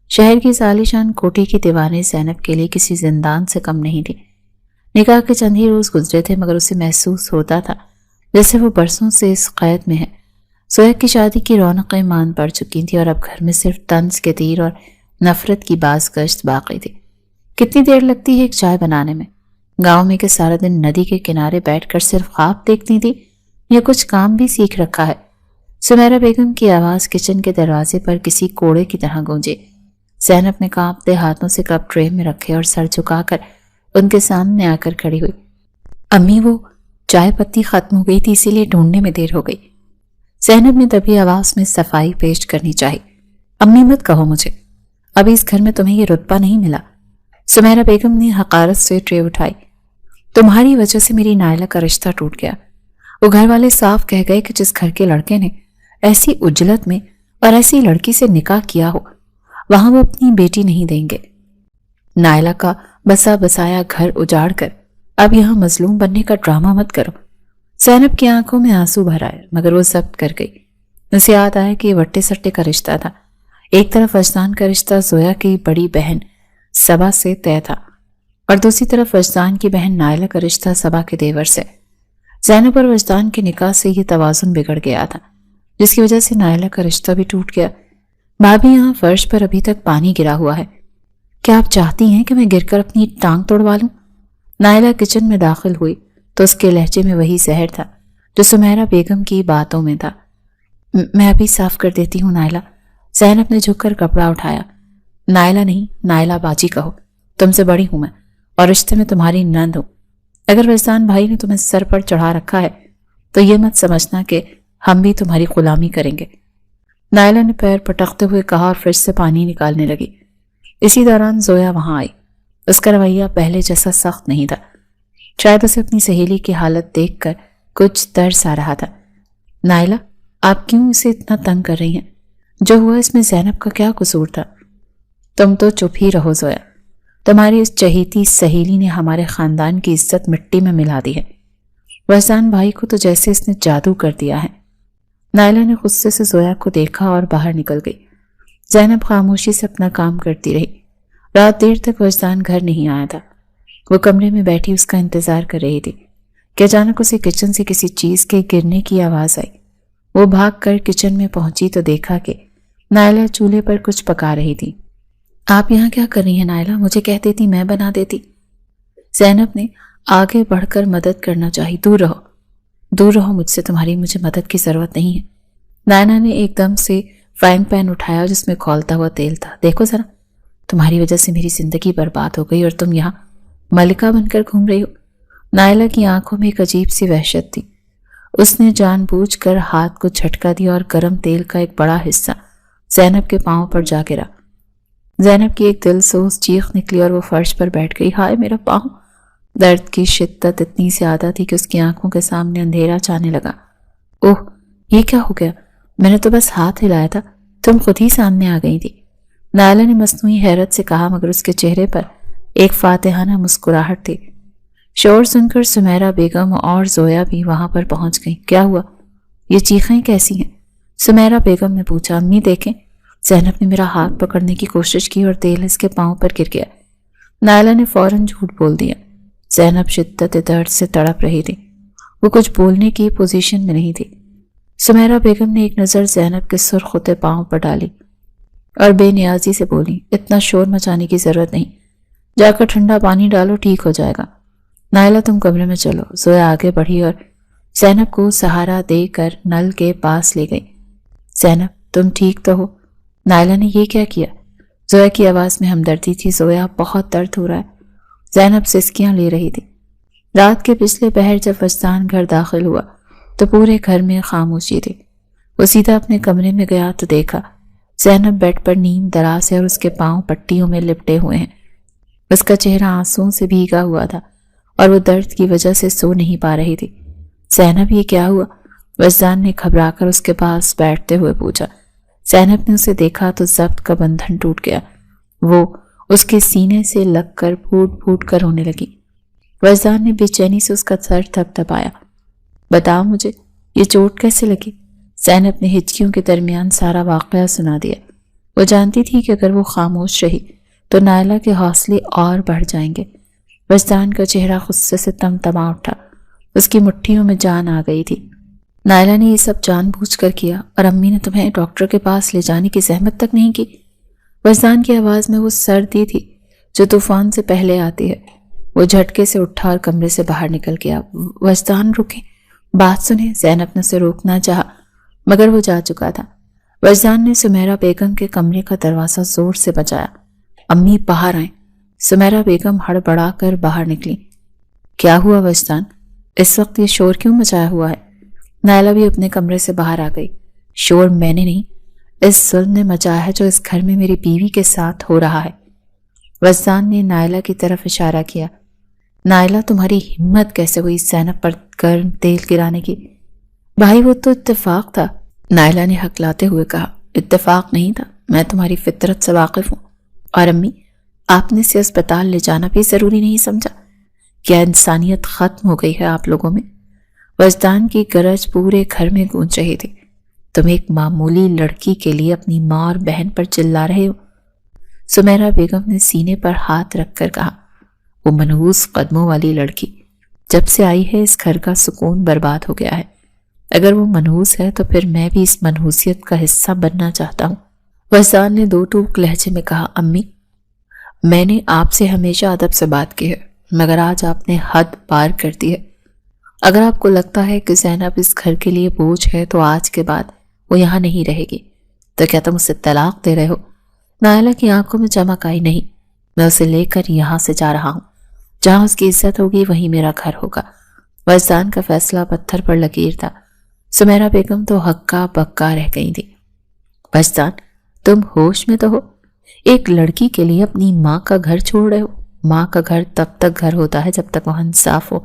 شہر کی عالیشان کوٹھی کی دیواریں زینب کے لیے کسی زندان سے کم نہیں تھی۔ نکاح کے چند ہی روز گزرے تھے مگر اسے محسوس ہوتا تھا جیسے وہ برسوں سے اس قید میں ہے۔ زویا کی شادی کی رونقیں مان پڑ چکی تھیں اور اب گھر میں صرف طنز کے تیر اور نفرت کی باز گشت باقی تھی۔ کتنی دیر لگتی ہے ایک چائے بنانے میں؟ گاؤں میں کہ سارا دن ندی کے کنارے بیٹھ کر صرف خواب دیکھتی تھی یا کچھ کام بھی سیکھ رکھا ہے؟ سمیرہ بیگم کی آواز کچن کے دروازے پر کسی کوڑے کی طرح گونجی۔ زینب نے کانپتے ہاتھوں سے کپ ٹرے میں رکھے اور سر جھکا کر ان کے سامنے آ کر کھڑی ہوئی۔ امی، وہ چائے پتی ختم ہو گئی تھی، اسی لیے ڈھونڈنے میں دیر ہو گئی۔ زینب نے تبھی آواز میں صفائی پیش کرنی چاہی۔ امی مت کہو مجھے، ابھی اس گھر میں تمہیں یہ رتبہ نہیں ملا۔ سمیرہ بیگم نے حقارت سے ٹرے اٹھائی۔ تمہاری وجہ سے میری نائلہ کا رشتہ ٹوٹ گیا۔ وہ گھر والے صاف کہہ گئے کہ جس گھر کے لڑکے نے ایسی اجلت میں اور ایسی لڑکی سے نکاح کیا ہو وہاں وہ اپنی بیٹی نہیں دیں گے۔ نائلہ کا بسا بسایا گھر اجاڑ کر اب یہاں مظلوم بننے کا ڈرامہ مت کرو۔ زینب کی آنکھوں میں آنسو بھر آئے مگر وہ ضبط کر گئی۔ اسے یاد آیا کہ یہ وٹے سٹے کا رشتہ تھا۔ ایک طرف وجدان کا رشتہ زویا کی بڑی بہن صبا سے طے تھا اور دوسری طرف وجدان کی بہن نائلہ کا رشتہ صبا کے دیور سے۔ زینب اور وجدان کے نکاح سے یہ توازن بگڑ گیا تھا جس کی وجہ سے نائلہ کا رشتہ بھی ٹوٹ گیا۔ بھابھی، یہاں فرش پر ابھی تک پانی گرا ہوا ہے، کیا آپ چاہتی ہیں کہ میں گر کر اپنی ٹانگ توڑوا لوں؟ نائلہ کچن میں داخل ہوئی تو اس کے لہجے میں وہی زہر تھا جو سمیرہ بیگم کی باتوں میں تھا۔ میں ابھی صاف کر دیتی ہوں نائلہ۔ زینب نے جھک کر کپڑا اٹھایا۔ نائلہ نہیں، نائلہ باجی کہو، تم سے بڑی ہوں میں اور رشتے میں تمہاری نند ہوں۔ اگر وجدان بھائی نے تمہیں سر پر چڑھا رکھا ہے تو یہ مت سمجھنا کہ ہم بھی تمہاری غلامی کریں گے۔ نائلہ نے پیر پٹکتے ہوئے کہا اور فرش سے پانی نکالنے لگی۔ اسی دوران زویا وہاں آئی۔ اس کا رویہ پہلے جیسا سخت نہیں تھا، شاید اسے اپنی سہیلی کی حالت دیکھ کر کچھ ترس آ رہا تھا۔ نائلہ، آپ کیوں اسے اتنا تنگ کر رہی ہیں؟ جو ہوا اس میں زینب کا کیا قصور تھا؟ تم تو چپ ہی رہو زویا، تمہاری اس چہیتی سہیلی نے ہمارے خاندان کی عزت مٹی میں ملا دی ہے۔ وجدان بھائی کو تو جیسے اس نے جادو کر دیا ہے۔ نائلہ نے غصے سے زویا کو دیکھا اور باہر نکل گئی۔ زینب خاموشی سے اپنا کام کرتی رہی۔ رات دیر تک وجدان گھر نہیں آیا تھا۔ وہ کمرے میں بیٹھی اس کا انتظار کر رہی تھی کہ اچانک اسے کچن سے کسی چیز کے گرنے کی آواز آئی۔ وہ بھاگ کر کچن میں پہنچی تو دیکھا کہ نائلہ چولہے پر کچھ پکا رہی تھی۔ آپ یہاں کیا کر رہی ہیں نائلہ؟ مجھے کہہ دیتی، میں بنا دیتی۔ زینب نے آگے بڑھ کر مدد کرنا چاہی۔ دور رہو مجھ سے، تمہاری مجھے مدد کی ضرورت نہیں ہے۔ نائلہ نے ایک دم سے فرائنگ پین اٹھایا جس میں کھولتا ہوا تیل تھا۔ دیکھو ذرا، تمہاری وجہ سے میری زندگی برباد ہو گئی اور تم یہاں ملکہ بن کر گھوم رہی ہو۔ نائلہ کی آنکھوں میں ایک عجیب سی وحشت تھی۔ اس نے جان بوجھ کر ہاتھ کو جھٹکا دیا اور گرم تیل کا ایک بڑا حصہ زینب کے پاؤں پر جا گرا۔ زینب کی ایک دل سوز چیخ نکلی اور وہ فرش پر بیٹھ گئی۔ ہائے میرا پاؤں! درد کی شدت اتنی زیادہ تھی کہ اس کی آنکھوں کے سامنے اندھیرا چھانے لگا۔ اوہ، یہ کیا ہو گیا؟ میں نے تو بس ہاتھ ہلایا تھا، تم خود ہی سامنے آ گئی تھی۔ نائلہ نے مصنوعی حیرت سے کہا مگر اس کے چہرے پر ایک فاتحانہ مسکراہٹ تھی۔ شور سن کر سمیرہ بیگم اور زویا بھی وہاں پر پہنچ گئیں۔ کیا ہوا؟ یہ چیخیں کیسی ہیں؟ سمیرہ بیگم نے پوچھا۔ امی دیکھیں، زینب نے میرا ہاتھ پکڑنے کی کوشش کی اور تیل اس کے پاؤں پر گر گیا۔ نائلہ نے فوراً جھوٹ بول دیا۔ زینب شدت درد سے تڑپ رہی تھی، وہ کچھ بولنے کی پوزیشن میں نہیں تھی۔ سمیرہ بیگم نے ایک نظر زینب کے سرخ پاؤں پر ڈالی اور بے نیازی سے بولی، اتنا شور مچانے کی ضرورت نہیں، جا کر ٹھنڈا پانی ڈالو، ٹھیک ہو جائے گا۔ نائلہ تم کمرے میں چلو۔ زویا آگے بڑھی اور زینب کو سہارا دے کر نل کے پاس لے گئی۔ زینب تم ٹھیک تو ہو؟ نائلہ نے یہ کیا کیا؟ زویا کی آواز میں ہمدردی تھی۔ زویا بہت درد ہو رہا ہے، زینب سسکیاں لے رہی تھی۔ رات کے پچھلے پہر جب وجدان گھر داخل ہوا تو پورے گھر میں خاموشی تھی۔ وہ سیدھا اپنے کمرے میں گیا تو دیکھا زینب بیڈ پر نیم دراز ہے اور اس کے پاؤں پٹیوں میں لپٹے ہوئے ہیں۔ اس کا چہرہ آنسوؤں سے بھیگا ہوا تھا اور وہ درد کی وجہ سے سو نہیں پا رہی تھی۔ زینب یہ کیا ہوا؟ وجدان نے گھبرا کر اس کے پاس بیٹھتے ہوئے پوچھا۔ زینب نے اسے دیکھا تو ضبط کا بندھن ٹوٹ گیا۔ وہ اس کے سینے سے لگ کر پھوٹ پھوٹ کر رونے لگی۔ وجدان نے بے چینی سے اس کا سر تھپتھپایا۔ بتاؤ مجھے، یہ چوٹ کیسے لگی؟ زینب نے ہچکیوں کے درمیان سارا واقعہ سنا دیا۔ وہ جانتی تھی کہ اگر وہ خاموش رہی تو نائلہ کے حوصلے اور بڑھ جائیں گے۔ وجدان کا چہرہ غصے سے تمتما اٹھا، اس کی مٹھیوں میں جان آ گئی تھی۔ نائلہ نے یہ سب جان بوجھ کر کیا اور امی نے تمہیں ڈاکٹر کے پاس لے جانے کی زحمت تک نہیں کی۔ وجدان کی آواز میں وہ سردی تھی جو طوفان سے پہلے آتی ہے۔ وہ جھٹکے سے اٹھا اور کمرے سے باہر نکل گیا۔ وجدان رکے، بات سنے۔ زینب نے اسے روکنا چاہا مگر وہ جا چکا تھا۔ وجدان نے سمیرہ بیگم کے کمرے کا دروازہ زور سے بجایا۔ امی باہر آئیں۔ سمیرہ بیگم ہڑبڑا کر باہر نکلی۔ کیا ہوا وجدان؟ اس وقت یہ شور کیوں مچایا ہوا ہے؟ نائلہ بھی اپنے کمرے سے باہر آ گئی۔ شور میں نے نہیں، اس ظلم نے مچایا ہے جو اس گھر میں میری بیوی کے ساتھ ہو رہا ہے۔ وجدان نے نائلہ کی طرف اشارہ کیا۔ نائلہ تمہاری ہمت کیسے ہوئی زینب پر گرم تیل گرانے کی؟ بھائی وہ تو اتفاق تھا، نائلہ نے ہکلاتے ہوئے کہا۔ اتفاق نہیں تھا، میں تمہاری فطرت سے واقف ہوں۔ اور امی، آپ نے اسے اسپتال لے جانا بھی ضروری نہیں سمجھا؟ کیا انسانیت ختم ہو گئی ہے آپ لوگوں میں؟ وجدان کی گرج پورے گھر میں گونج رہی تھی۔ تم ایک معمولی لڑکی کے لیے اپنی ماں اور بہن پر چلا رہے ہو؟ سمیرہ بیگم نے سینے پر ہاتھ رکھ کر کہا۔ وہ منحوس قدموں والی لڑکی جب سے آئی ہے اس گھر کا سکون برباد ہو گیا ہے۔ اگر وہ منحوس ہے تو پھر میں بھی اس منحوسیت کا حصہ بننا چاہتا ہوں۔ وجدان نے دو ٹوک لہجے میں کہا۔ امی، میں نے آپ سے ہمیشہ ادب سے بات کی ہے مگر آج آپ نے حد پار کر دی ہے۔ اگر آپ کو لگتا ہے کہ زینب اس گھر کے لیے بوجھ ہے تو آج کے بعد وہ یہاں نہیں رہے گی۔ تو کیا تم اسے طلاق دے رہے ہو؟ نائلہ کی آنکھوں میں چمک آئی۔ نہیں، میں اسے لے کر یہاں سے جا رہا ہوں۔ جہاں اس کی عزت ہوگی وہیں میرا گھر ہوگا۔ وجدان کا فیصلہ پتھر پر لکیر تھا۔ سمیرہ بیگم تو ہکا بکا رہ گئی تھی۔ وجدان، تم ہوش میں تو ہو؟ ایک لڑکی کے لیے اپنی ماں کا گھر چھوڑ رہے ہو؟ ماں کا گھر تب تک گھر ہوتا ہے جب تک وہاں انصاف ہو۔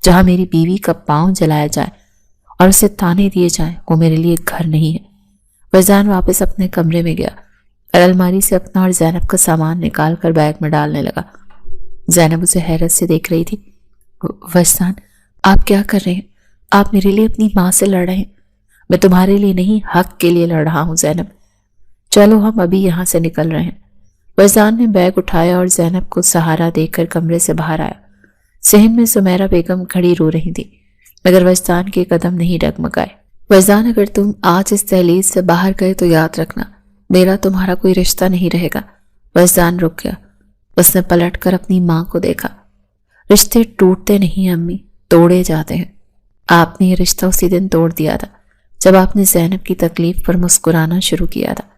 جہاں میری بیوی کا پاؤں جلایا جائے اور اسے تانے دیے جائیں وہ میرے لیے گھر نہیں ہے۔ وجدان واپس اپنے کمرے میں گیا اور الماری سے اپنا اور زینب کا سامان نکال کر بیگ میں ڈالنے لگا۔ زینب اسے حیرت سے دیکھ رہی تھی۔ وجدان، آپ کیا کر رہے ہیں؟ آپ میرے لیے اپنی ماں سے لڑ رہے ہیں۔ میں تمہارے لیے نہیں، حق کے لیے لڑ رہا ہوں زینب۔ چلو ہم ابھی یہاں سے نکل رہے ہیں۔ وجدان نے بیگ اٹھایا اور زینب کو سہارا دے کر کمرے سے باہر آیا۔ صحن میں سمیرہ بیگم کھڑی رو رہی تھی مگر وجدان کے قدم نہیں ڈگمگائے۔ وجدان، اگر تم آج اس دہلیز سے باہر گئے تو یاد رکھنا میرا تمہارا کوئی رشتہ نہیں رہے گا۔ وجدان رک گیا۔ اس نے پلٹ کر اپنی ماں کو دیکھا۔ رشتے ٹوٹتے نہیں امی، توڑے جاتے ہیں۔ آپ نے یہ رشتہ اسی دن توڑ دیا تھا جب آپ نے زینب کی تکلیف پر مسکرانا شروع کیا تھا۔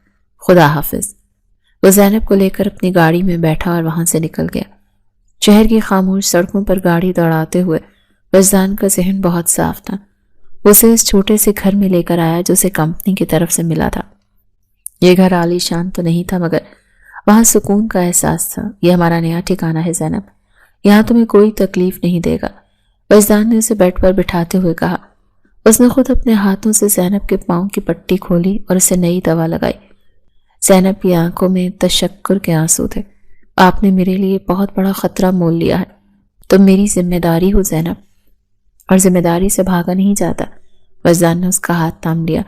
خدا حافظ۔ وہ زینب کو لے کر اپنی گاڑی میں بیٹھا اور وہاں سے نکل گیا۔ شہر کی خاموش سڑکوں پر گاڑی دوڑاتے ہوئے وجدان کا ذہن بہت صاف تھا۔ وہ اسے اس چھوٹے سے گھر میں لے کر آیا جو اسے کمپنی کی طرف سے ملا تھا۔ یہ گھر عالی شان تو نہیں تھا مگر وہاں سکون کا احساس تھا۔ یہ ہمارا نیا ٹھکانہ ہے زینب، یہاں تمہیں کوئی تکلیف نہیں دے گا، وجدان نے اسے بیڈ پر بٹھاتے ہوئے کہا۔ اس نے خود اپنے ہاتھوں سے زینب کے پاؤں کی پٹی کھولی اور اسے نئی دوا لگائی۔ زینب کی آنکھوں میں تشکر کے آنسو تھے۔ آپ نے میرے لیے بہت بڑا خطرہ مول لیا ہے۔ تم میری ذمہ داری ہو زینب، اور ذمہ داری سے بھاگا نہیں جاتا۔ وجدان نے اس کا ہاتھ تھام لیا۔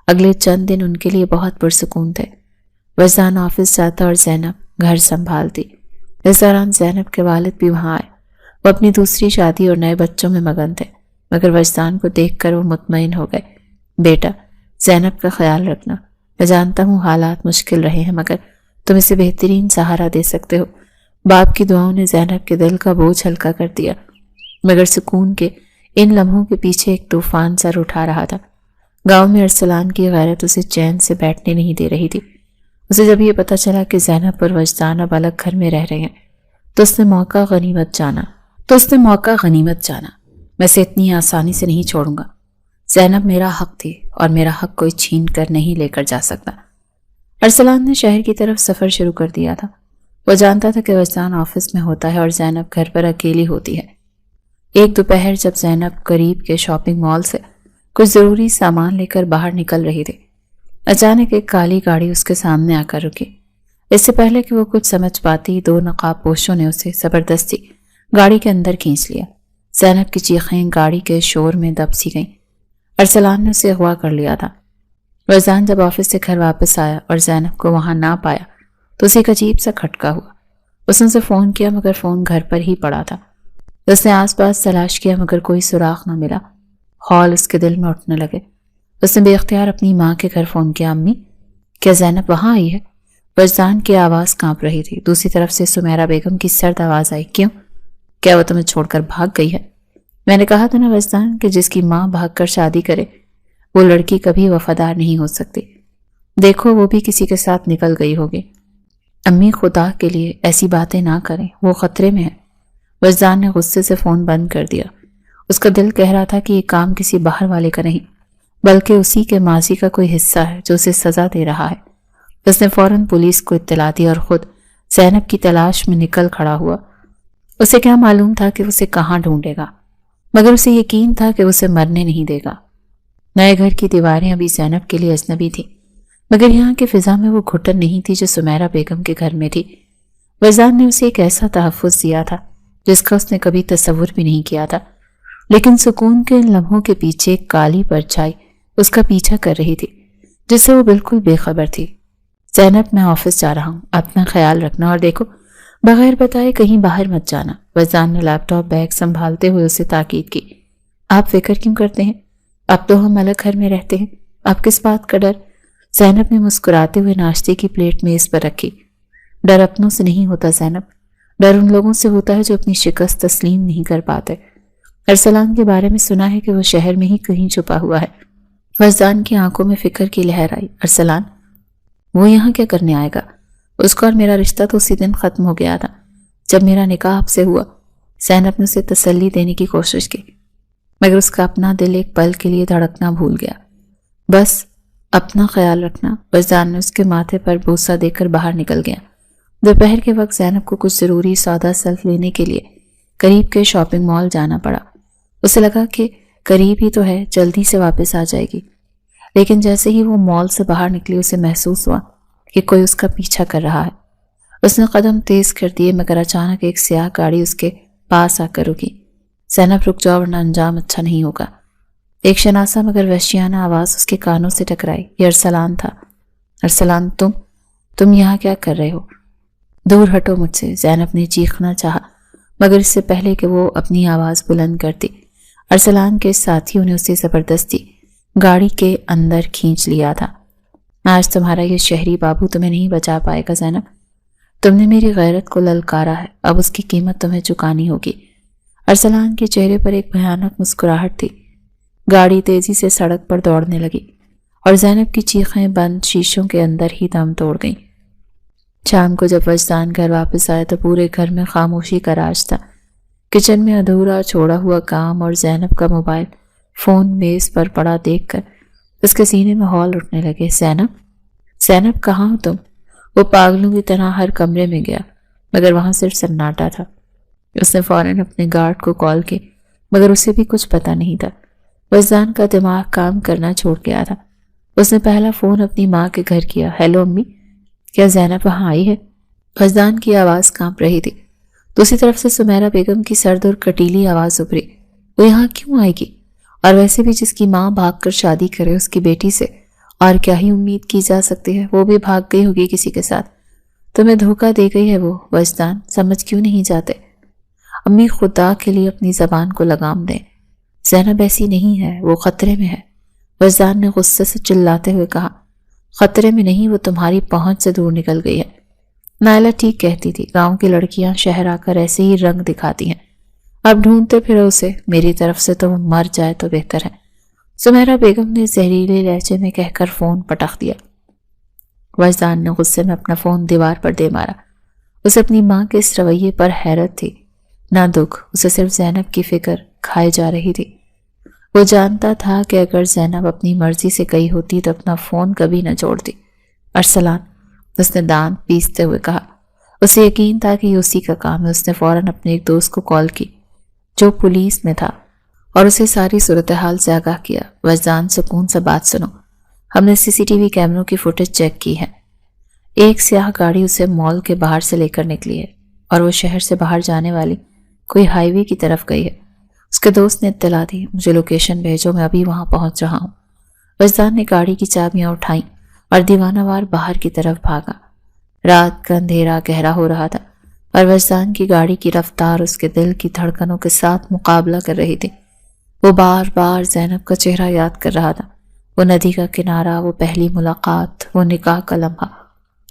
اگلے چند دن ان کے لیے بہت پرسکون تھے۔ وجدان آفس جاتا اور زینب گھر سنبھالتی۔ اس دوران زینب کے والد بھی وہاں آئے۔ وہ اپنی دوسری شادی اور نئے بچوں میں مگن تھے مگر وجدان کو دیکھ کر وہ مطمئن ہو گئے۔ بیٹا، زینب کا خیال رکھنا۔ میں جانتا ہوں حالات مشکل رہے ہیں مگر تم اسے بہترین سہارا دے سکتے ہو۔ باپ کی دعاؤں نے زینب کے دل کا بوجھ ہلکا کر دیا مگر سکون کے ان لمحوں کے پیچھے ایک طوفان سر اٹھا رہا تھا۔ گاؤں میں ارسلان کی غیرت اسے چین سے بیٹھنے نہیں دے رہی تھی۔ اسے جب یہ پتا چلا کہ زینب اور وجدان اب الگ گھر میں رہ رہے ہیں تو اس نے موقع غنیمت جانا۔ میں اسے اتنی آسانی سے نہیں چھوڑوں گا۔ زینب میرا حق تھی اور میرا حق کوئی چھین کر نہیں لے کر جا سکتا۔ ارسلان نے شہر کی طرف سفر شروع کر دیا تھا۔ وہ جانتا تھا کہ وجدان آفس میں ہوتا ہے اور زینب گھر پر اکیلی ہوتی ہے۔ ایک دوپہر جب زینب قریب کے شاپنگ مال سے کچھ ضروری سامان لے کر باہر نکل رہی تھی، اچانک ایک کالی گاڑی اس کے سامنے آ کر رکی۔ اس سے پہلے کہ وہ کچھ سمجھ پاتی، دو نقاب پوشوں نے اسے زبردستی گاڑی کے اندر کھینچ لیا۔ زینب کی چیخیں گاڑی کے شور میں دب سی گئیں۔ ارسلان نے اسے اغوا کر لیا تھا۔ وجدان جب آفس سے گھر واپس آیا اور زینب کو وہاں نہ پایا تو اسے ایک عجیب سا کھٹکا ہوا۔ اس نے اسے فون کیا مگر فون گھر پر ہی پڑا تھا۔ اس نے آس پاس تلاش کیا مگر کوئی سراغ نہ ملا۔ خول اس کے دل میں اٹھنے لگے۔ اس نے بے اختیار اپنی ماں کے گھر فون کیا، امی کیا زینب وہاں آئی ہے؟ وجدان کی آواز کانپ رہی تھی۔ دوسری طرف سے سمیرہ بیگم کی سرد آواز آئی، کیوں؟ کیا وہ تمہیں چھوڑ کر بھاگ گئی ہے؟ میں نے کہا تھا نا وجدان کہ جس کی ماں بھاگ کر شادی کرے وہ لڑکی کبھی وفادار نہیں ہو سکتی۔ دیکھو وہ بھی کسی کے ساتھ نکل گئی ہوگی۔ امی خدا کے لیے ایسی باتیں نہ کریں، وہ خطرے میں ہے۔ وجدان نے غصے سے فون بند کر دیا۔ اس کا دل کہہ رہا تھا کہ یہ کام کسی باہر والے کا نہیں بلکہ اسی کے ماضی کا کوئی حصہ ہے جو اسے سزا دے رہا ہے۔ اس نے فوراً پولیس کو اطلاع دی اور خود زینب کی تلاش میں نکل کھڑا ہوا۔ اسے کیا معلوم تھا کہ اسے کہاں ڈھونڈے گا، مگر اسے یقین تھا کہ اسے مرنے نہیں دے گا۔ نئے گھر کی دیواریں ابھی زینب کے لیے اجنبی تھی مگر یہاں کی فضا میں وہ گھٹن نہیں تھی جو سمیرہ بیگم کے گھر میں تھی۔ وجدان نے اسے ایک ایسا تحفظ دیا تھا جس کا اس نے کبھی تصور بھی نہیں کیا تھا، لیکن سکون کے ان لمحوں کے پیچھے ایک کالی پرچھائی اس کا پیچھا کر رہی تھی جس سے وہ بالکل بے خبر تھی۔ زینب میں آفس جا رہا ہوں، اپنا خیال رکھنا، اور دیکھو بغیر بتائے کہیں باہر مت جانا۔ وجدان نے لیپ ٹاپ بیگ سنبھالتے ہوئے اسے تاکید کی۔ آپ فکر کیوں کرتے ہیں؟ اب تو ہم الگ گھر میں رہتے ہیں، اب کس بات کا ڈر؟ زینب نے مسکراتے ہوئے ناشتے کی پلیٹ میز پر رکھی۔ ڈر اپنوں سے نہیں ہوتا زینب، ڈر ان لوگوں سے ہوتا ہے جو اپنی شکست تسلیم نہیں کر پاتے۔ ارسلان کے بارے میں سنا ہے کہ وہ شہر میں ہی کہیں چھپا ہوا ہے۔ وجدان کی آنکھوں میں فکر کی لہر آئی۔ ارسلان؟ وہ یہاں کیا کرنے آئے گا؟ اس کا اور میرا رشتہ تو اسی دن ختم ہو گیا تھا جب میرا نکاح آپ سے ہوا۔ زینب نے اسے تسلی دینے کی کوشش کی مگر اس کا اپنا دل ایک پل کے لیے دھڑکنا بھول گیا۔ بس اپنا خیال رکھنا۔ وجدان نے اس کے ماتھے پر بوسہ دے کر باہر نکل گیا۔ دوپہر کے وقت زینب کو کچھ ضروری سودا سلف لینے کے لیے قریب کے شاپنگ مال جانا پڑا۔ اسے لگا کہ قریب ہی تو ہے، جلدی سے واپس آ جائے گی، لیکن جیسے ہی وہ مال سے باہر نکلی اسے محسوس ہوا کہ کوئی اس کا پیچھا کر رہا ہے۔ اس نے قدم تیز کر دیے مگر اچانک ایک سیاہ گاڑی اس کے پاس آ کر رکی۔ زینب رک جاؤ ورنہ انجام اچھا نہیں ہوگا۔ ایک شناسہ مگر وحشیانہ آواز اس کے کانوں سے ٹکرائی۔ یہ ارسلان تھا۔ ارسلان، تم یہاں کیا کر رہے ہو؟ دور ہٹو مجھ سے، زینب نے چیخنا چاہا مگر اس سے پہلے کہ وہ اپنی آواز بلند کرتی ارسلان کے ساتھیوں نے اسے زبردستی گاڑی کے اندر کھینچ لیا تھا۔ آج تمہارا یہ شہری بابو تمہیں نہیں بچا پائے گا زینب، تم نے میری غیرت کو للکارا ہے، اب اس کی قیمت تمہیں چکانی ہوگی۔ ارسلان کے چہرے پر ایک بھیانک مسکراہٹ تھی۔ گاڑی تیزی سے سڑک پر دوڑنے لگی اور زینب کی چیخیں بند شیشوں کے اندر ہی دم توڑ گئیں۔ شام کو جب وجدان گھر واپس آیا تو پورے گھر میں خاموشی کا راج تھا۔ کچن میں ادھورا چھوڑا ہوا کام اور زینب کا موبائل فون میز پر پڑا دیکھ کر اس کے سینے میں ہول اٹھنے لگے۔ زینب کہاں ہو تم؟ وہ پاگلوں کی طرح ہر کمرے میں گیا مگر وہاں صرف سناٹا تھا۔ اس نے فوراً اپنے گارڈ کو کال کی مگر اسے بھی کچھ پتہ نہیں تھا۔ وجدان کا دماغ کام کرنا چھوڑ گیا تھا۔ اس نے پہلا فون اپنی ماں کے گھر کیا۔ ہیلو امی، کیا زینب وہاں آئی ہے؟ وجدان کی آواز کانپ رہی تھی۔ دوسری طرف سے سمیرہ بیگم کی سرد اور کٹیلی آواز ابھری۔ وہ یہاں کیوں آئے گی؟ اور ویسے بھی جس کی ماں بھاگ کر شادی کرے اس کی بیٹی سے اور کیا ہی امید کی جا سکتی ہے؟ وہ بھی بھاگ گئی ہوگی کسی کے ساتھ۔ تمہیں دھوکہ دے گئی ہے وہ۔ وجدان، سمجھ کیوں نہیں جاتے؟ امی خدا کے لیے اپنی زبان کو لگام دیں، زینب ایسی نہیں ہے، وہ خطرے میں ہے۔ وجدان نے غصے سے چلاتے ہوئے کہا، خطرے میں نہیں، وہ تمہاری پہنچ سے دور نکل گئی ہے۔ نائلہ ٹھیک کہتی تھی، گاؤں کی لڑکیاں شہر آ کر ایسے ہی رنگ دکھاتی ہیں۔ اب ڈھونڈتے پھرو اسے، میری طرف سے تو وہ مر جائے تو بہتر ہے، سمیرہ بیگم نے زہریلے لہجے میں کہہ کر فون پٹخ دیا۔ وجدان نے غصے میں اپنا فون دیوار پر دے مارا۔ اسے اپنی ماں کے اس رویے پر حیرت تھی، نہ دکھ، اسے صرف زینب کی فکر کھائے جا رہی تھی۔ وہ جانتا تھا کہ اگر زینب اپنی مرضی سے گئی ہوتی تو اپنا فون کبھی نہ چھوڑتی۔ ارسلان، اس نے دانت پیستے ہوئے کہا۔ اسے یقین تھا کہ یہ اسی کا کام ہے۔ اس نے فوراً اپنے ایک دوست کو کال کی جو پولیس میں تھا اور اسے ساری صورتحال سے آگاہ کیا۔ وجدان، سکون سے بات سنو، ہم نے سی سی ٹی وی کیمروں کی فوٹیج چیک کی ہے۔ ایک سیاہ گاڑی اسے مال کے باہر سے لے کر نکلی ہے اور وہ شہر سے باہر جانے والی کوئی ہائی وے کی طرف گئی ہے۔ اس کے دوست نے اطلاع دی، مجھے لوکیشن بھیجو، میں ابھی وہاں پہنچ رہا ہوں۔ وجدان نے گاڑی کی چابیاں اٹھائیں اور دیوانہ وار باہر کی طرف بھاگا۔ رات کا اندھیرا گہرا ہو رہا تھا اور وجدان کی گاڑی کی رفتار اس کے دل کی دھڑکنوں کے ساتھ مقابلہ کر رہی تھی۔ وہ بار بار زینب کا چہرہ یاد کر رہا تھا، وہ ندی کا کنارہ، وہ پہلی ملاقات، وہ نکاح کا لمحہ۔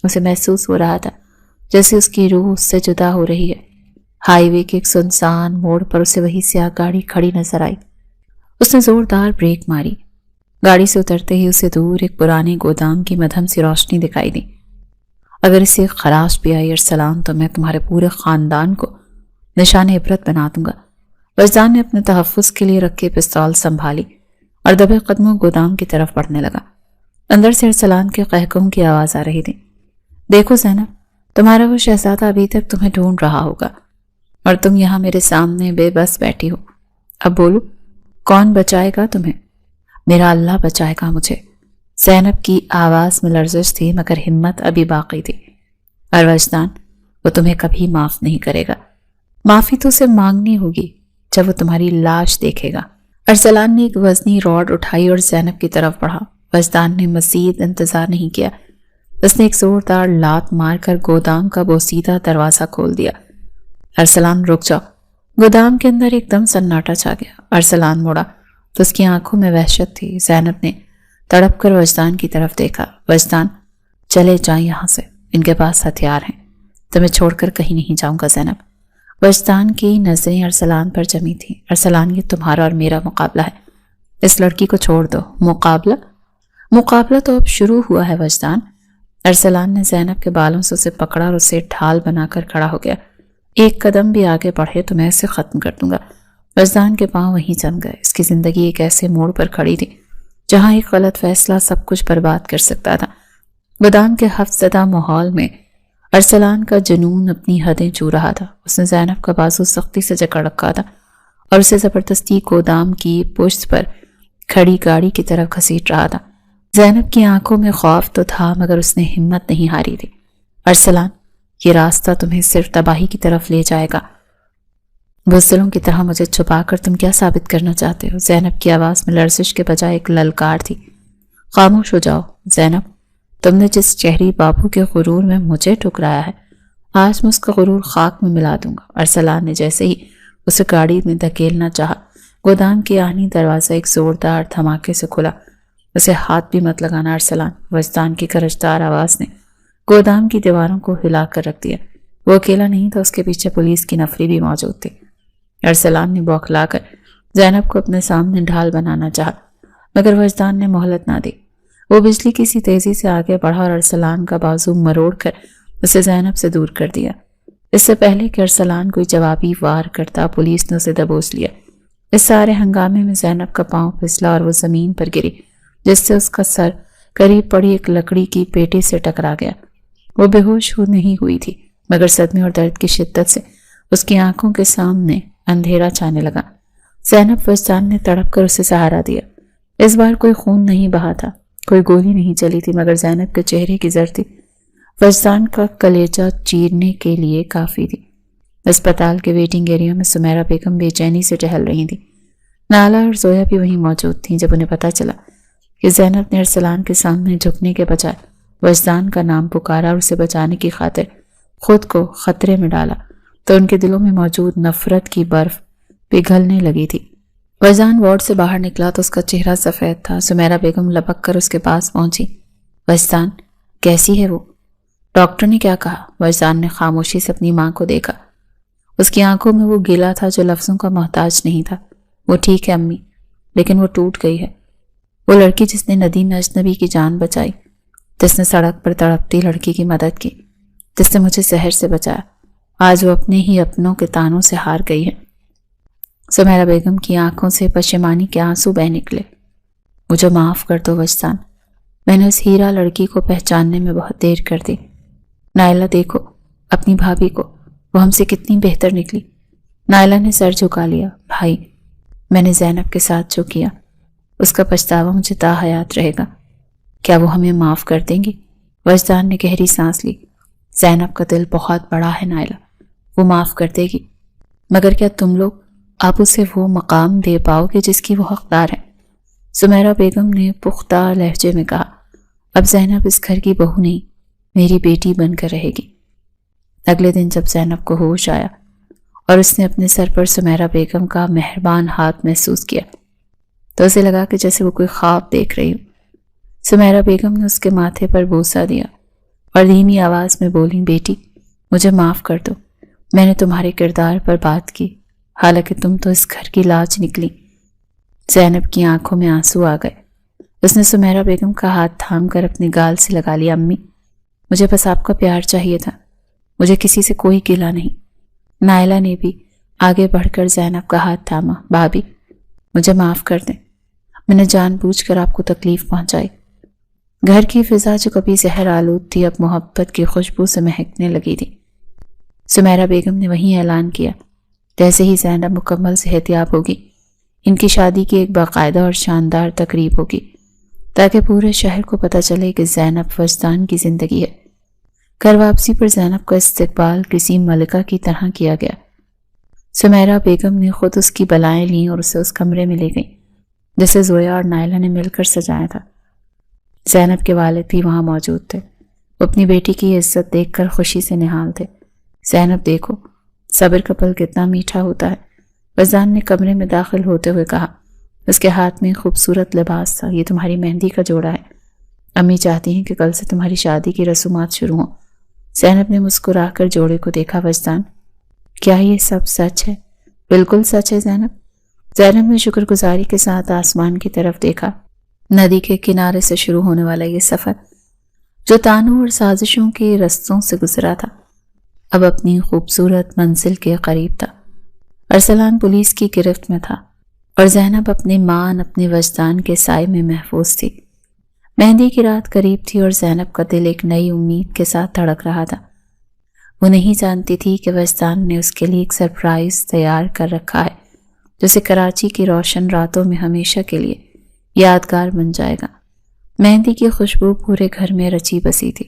اسے محسوس ہو رہا تھا جیسے اس کی روح اس سے جدا ہو رہی ہے۔ ہائی وے کے ایک سنسان موڑ پر اسے وہی سیاہ گاڑی کھڑی نظر آئی۔ اس نے زوردار بریک ماری۔ گاڑی سے اترتے ہی اسے دور ایک پرانے گودام کی مدھم سی روشنی دکھائی دی۔ اگر اسے خراش بھی آئی ارسلان تو میں تمہارے پورے خاندان کو نشان عبرت بنا دوں گا۔ وجدان نے اپنے تحفظ کے لیے رکھے پستول سنبھالی اور دبے قدموں گودام کی طرف بڑھنے لگا۔ اندر سے ارسلان کے قہقہوں کی آواز آ رہی تھی۔ دیکھو زینب، تمہارا وہ شہزادہ ابھی تک تمہیں ڈھونڈ رہا ہوگا اور تم یہاں میرے سامنے بے بس بیٹھی ہو۔ اب بولو، کون بچائے گا تمہیں؟ میرا اللہ بچائے گا مجھے۔ زینب کی آواز میں لرزش تھی مگر ہمت ابھی باقی تھی۔ اور وجدان، وہ تمہیں کبھی معاف نہیں کرے گا۔ معافی تو اسے مانگنی ہوگی جب وہ تمہاری لاش دیکھے گا۔ ارسلان نے ایک وزنی راڈ اٹھائی اور زینب کی طرف بڑھا۔ وجدان نے مزید انتظار نہیں کیا، اس نے ایک زوردار لات مار کر گودام کا بوسیدہ دروازہ کھول دیا۔ ارسلان، رک جاؤ۔ گودام کے اندر ایک دم سناٹا چھا گیا۔ ارسلان مڑا تو اس کی آنکھوں میں وحشت تھی۔ زینب نے تڑپ کر وجدان کی طرف دیکھا۔ وجدان، چلے جائیں یہاں سے، ان کے پاس ہتھیار ہیں، تمہیں چھوڑ کر کہیں نہیں جاؤں گا زینب۔ وجدان کی نظریں ارسلان پر جمی تھیں۔ ارسلان، یہ تمہارا اور میرا مقابلہ ہے، اس لڑکی کو چھوڑ دو۔ مقابلہ تو اب شروع ہوا ہے وجدان۔ ارسلان نے زینب کے بالوں سے اسے پکڑا اور اسے ڈھال بنا کر کھڑا ہو گیا۔ ایک قدم بھی آگے بڑھے تو میں اسے ختم کر دوں گا۔ وجدان کے پاؤں وہیں جم گئے۔ اس کی زندگی ایک ایسے موڑ پر کھڑی تھی جہاں ایک غلط فیصلہ سب کچھ برباد کر سکتا تھا۔ گودام کے حفظ زدہ ماحول میں ارسلان کا جنون اپنی حدیں چھو رہا تھا۔ اس نے زینب کا بازو سختی سے جکڑ رکھا تھا اور اسے زبردستی گودام کی پشت پر کھڑی گاڑی کی طرف گھسیٹ رہا تھا۔ زینب کی آنکھوں میں خوف تو تھا مگر اس نے ہمت نہیں ہاری تھی۔ ارسلان، یہ راستہ تمہیں صرف تباہی کی طرف لے جائے گا۔ بزدلوں کی طرح مجھے چھپا کر تم کیا ثابت کرنا چاہتے ہو؟ زینب کی آواز میں لرزش کے بجائے ایک للکار تھی۔ خاموش ہو جاؤ زینب، تم نے جس شہری بابو کے غرور میں مجھے ٹھکرایا ہے، آج میں اس کا غرور خاک میں ملا دوں گا۔ ارسلان نے جیسے ہی اسے گاڑی میں دھکیلنا چاہا، گودام کی آہنی دروازہ ایک زوردار دھماکے سے کھلا۔ اسے ہاتھ بھی مت لگانا ارسلان، وجدان کی گرجدار آواز نے گودام کی دیواروں کو ہلا کر رکھ دیا۔ وہ اکیلا نہیں تھا، اس کے پیچھے پولیس کی نفری بھی موجود تھی۔ ارسلان نے بوکھلا کر زینب کو اپنے سامنے ڈھال بنانا چاہا مگر وجدان نے مہلت نہ دی۔ وہ بجلی کی سی تیزی سے آگے بڑھا اور ارسلان کا بازو مروڑ کر اسے زینب سے دور کر دیا۔ اس سے پہلے کہ ارسلان کوئی جوابی وار کرتا، پولیس نے اسے دبوچ لیا۔ اس سارے ہنگامے میں زینب کا پاؤں پھسلا اور وہ زمین پر گری جس سے اس کا سر قریب پڑی ایک لکڑی کی پیٹی سے ٹکرا گیا۔ وہ بے ہوش نہیں ہوئی تھی مگر صدمے اور درد کی شدت سے اس کی آنکھوں کے سامنے اندھیرا چھانے لگا۔ زینب، وجدان نے تڑپ کر اسے سہارا دیا۔ اس بار کوئی خون نہیں بہا تھا، کوئی گولی نہیں چلی تھی مگر زینب کے چہرے کی زردی وجدان کا کلیجہ چیرنے کے لیے کافی تھی۔ اسپتال کے ویٹنگ ایریا میں سمیرہ بیگم بے چینی سے ٹہل رہی تھی۔ نالا اور زویا بھی وہیں موجود تھیں۔ جب انہیں پتہ چلا کہ زینب نے ارسلان کے سامنے جھکنے کے بجائے وجدان کا نام پکارا اور اسے بچانے کی خاطر خود کو خطرے میں ڈالا تو ان کے دلوں میں موجود نفرت کی برف پگھلنے لگی تھی۔ وجدان وارڈ سے باہر نکلا تو اس کا چہرہ سفید تھا۔ سمیرہ بیگم لپک کر اس کے پاس پہنچی۔ وجدان، کیسی ہے وہ؟ ڈاکٹر نے کیا کہا؟ وجدان نے خاموشی سے اپنی ماں کو دیکھا۔ اس کی آنکھوں میں وہ گلہ تھا جو لفظوں کا محتاج نہیں تھا۔ وہ ٹھیک ہے امی، لیکن وہ ٹوٹ گئی ہے۔ وہ لڑکی جس نے ندیم اجنبی کی جان بچائی، جس نے سڑک پر تڑپتی لڑکی کی مدد کی، جس نے مجھے زہر سے بچایا، آج وہ اپنے ہی اپنوں کے تانوں سے ہار گئی ہے۔ سمیرہ بیگم کی آنکھوں سے پشیمانی کے آنسو بہہ نکلے۔ مجھے معاف کر دو وجدان، میں نے اس ہیرا لڑکی کو پہچاننے میں بہت دیر کر دی۔ نائلہ دیکھو اپنی بھابھی کو، وہ ہم سے کتنی بہتر نکلی۔ نائلہ نے سر جھکا لیا۔ بھائی، میں نے زینب کے ساتھ جو کیا اس کا پچھتاوا مجھے تا حیات رہے گا۔ کیا وہ ہمیں معاف کر دیں گی؟ وجدان نے گہری سانس لی۔ زینب کا دل بہت بڑا ہے نائلہ، وہ معاف کر دے گی، مگر کیا تم لوگ آپ اسے وہ مقام دے پاؤ گے جس کی وہ حقدار ہے۔ سمیرہ بیگم نے پختہ لہجے میں کہا، اب زینب اس گھر کی بہو نہیں، میری بیٹی بن کر رہے گی۔ اگلے دن جب زینب کو ہوش آیا اور اس نے اپنے سر پر سمیرہ بیگم کا مہربان ہاتھ محسوس کیا تو اسے لگا کہ جیسے وہ کوئی خواب دیکھ رہی ہوں۔ سمیرہ بیگم نے اس کے ماتھے پر بوسہ دیا اور دھیمی آواز میں بولی، بیٹی مجھے معاف کر دو، میں نے تمہارے کردار پر بات کی، حالانکہ تم تو اس گھر کی لاج نکلی۔ زینب کی آنکھوں میں آنسو آ گئے۔ اس نے سمیرہ بیگم کا ہاتھ تھام کر اپنے گال سے لگا لیا، امی مجھے بس آپ کا پیار چاہیے تھا، مجھے کسی سے کوئی گلہ نہیں۔ نائلہ نے بھی آگے بڑھ کر زینب کا ہاتھ تھاما، بھابھی مجھے معاف کر دیں، میں نے جان بوجھ کر آپ کو تکلیف پہنچائی۔ گھر کی فضا جو کبھی زہر آلود تھی اب محبت کی خوشبو سے مہکنے لگی تھی۔ سمیرہ بیگم نے وہیں اعلان کیا، جیسے ہی زینب مکمل صحتیاب ہوگی ان کی شادی کی ایک باقاعدہ اور شاندار تقریب ہوگی تاکہ پورے شہر کو پتہ چلے کہ زینب وجدان کی زندگی ہے۔ گھر واپسی پر زینب کا استقبال کسی ملکہ کی طرح کیا گیا۔ سمیرہ بیگم نے خود اس کی بلائیں لیں اور اسے اس کمرے میں لے گئیں جسے زویا اور نائلہ نے مل کر سجایا تھا۔ زینب کے والد بھی وہاں موجود تھے، وہ اپنی بیٹی کی عزت دیکھ کر خوشی سے نہال تھے۔ زینب دیکھو صبر کا پھل کتنا میٹھا ہوتا ہے، وزان نے کمرے میں داخل ہوتے ہوئے کہا۔ اس کے ہاتھ میں خوبصورت لباس تھا، یہ تمہاری مہندی کا جوڑا ہے، امی چاہتی ہیں کہ کل سے تمہاری شادی کی رسومات شروع ہوں۔ زینب نے مسکرا کر جوڑے کو دیکھا۔ وجدان کیا یہ سب سچ ہے؟ بالکل سچ ہے زینب۔ زینب نے شکر گزاری کے ساتھ آسمان کی طرف دیکھا۔ ندی کے کنارے سے شروع ہونے والا یہ سفر جو تانوں اور سازشوں کے رستوں سے گزرا تھا اب اپنی خوبصورت منزل کے قریب تھا۔ ارسلان پولیس کی گرفت میں تھا اور زینب اپنے مان اپنے وجدان کے سائے میں محفوظ تھی۔ مہندی کی رات قریب تھی اور زینب کا دل ایک نئی امید کے ساتھ دھڑک رہا تھا۔ وہ نہیں جانتی تھی کہ وجدان نے اس کے لیے ایک سرپرائز تیار کر رکھا ہے جو اسے کراچی کی روشن راتوں میں ہمیشہ کے لیے یادگار بن جائے گا۔ مہندی کی خوشبو پورے گھر میں رچی بسی تھی،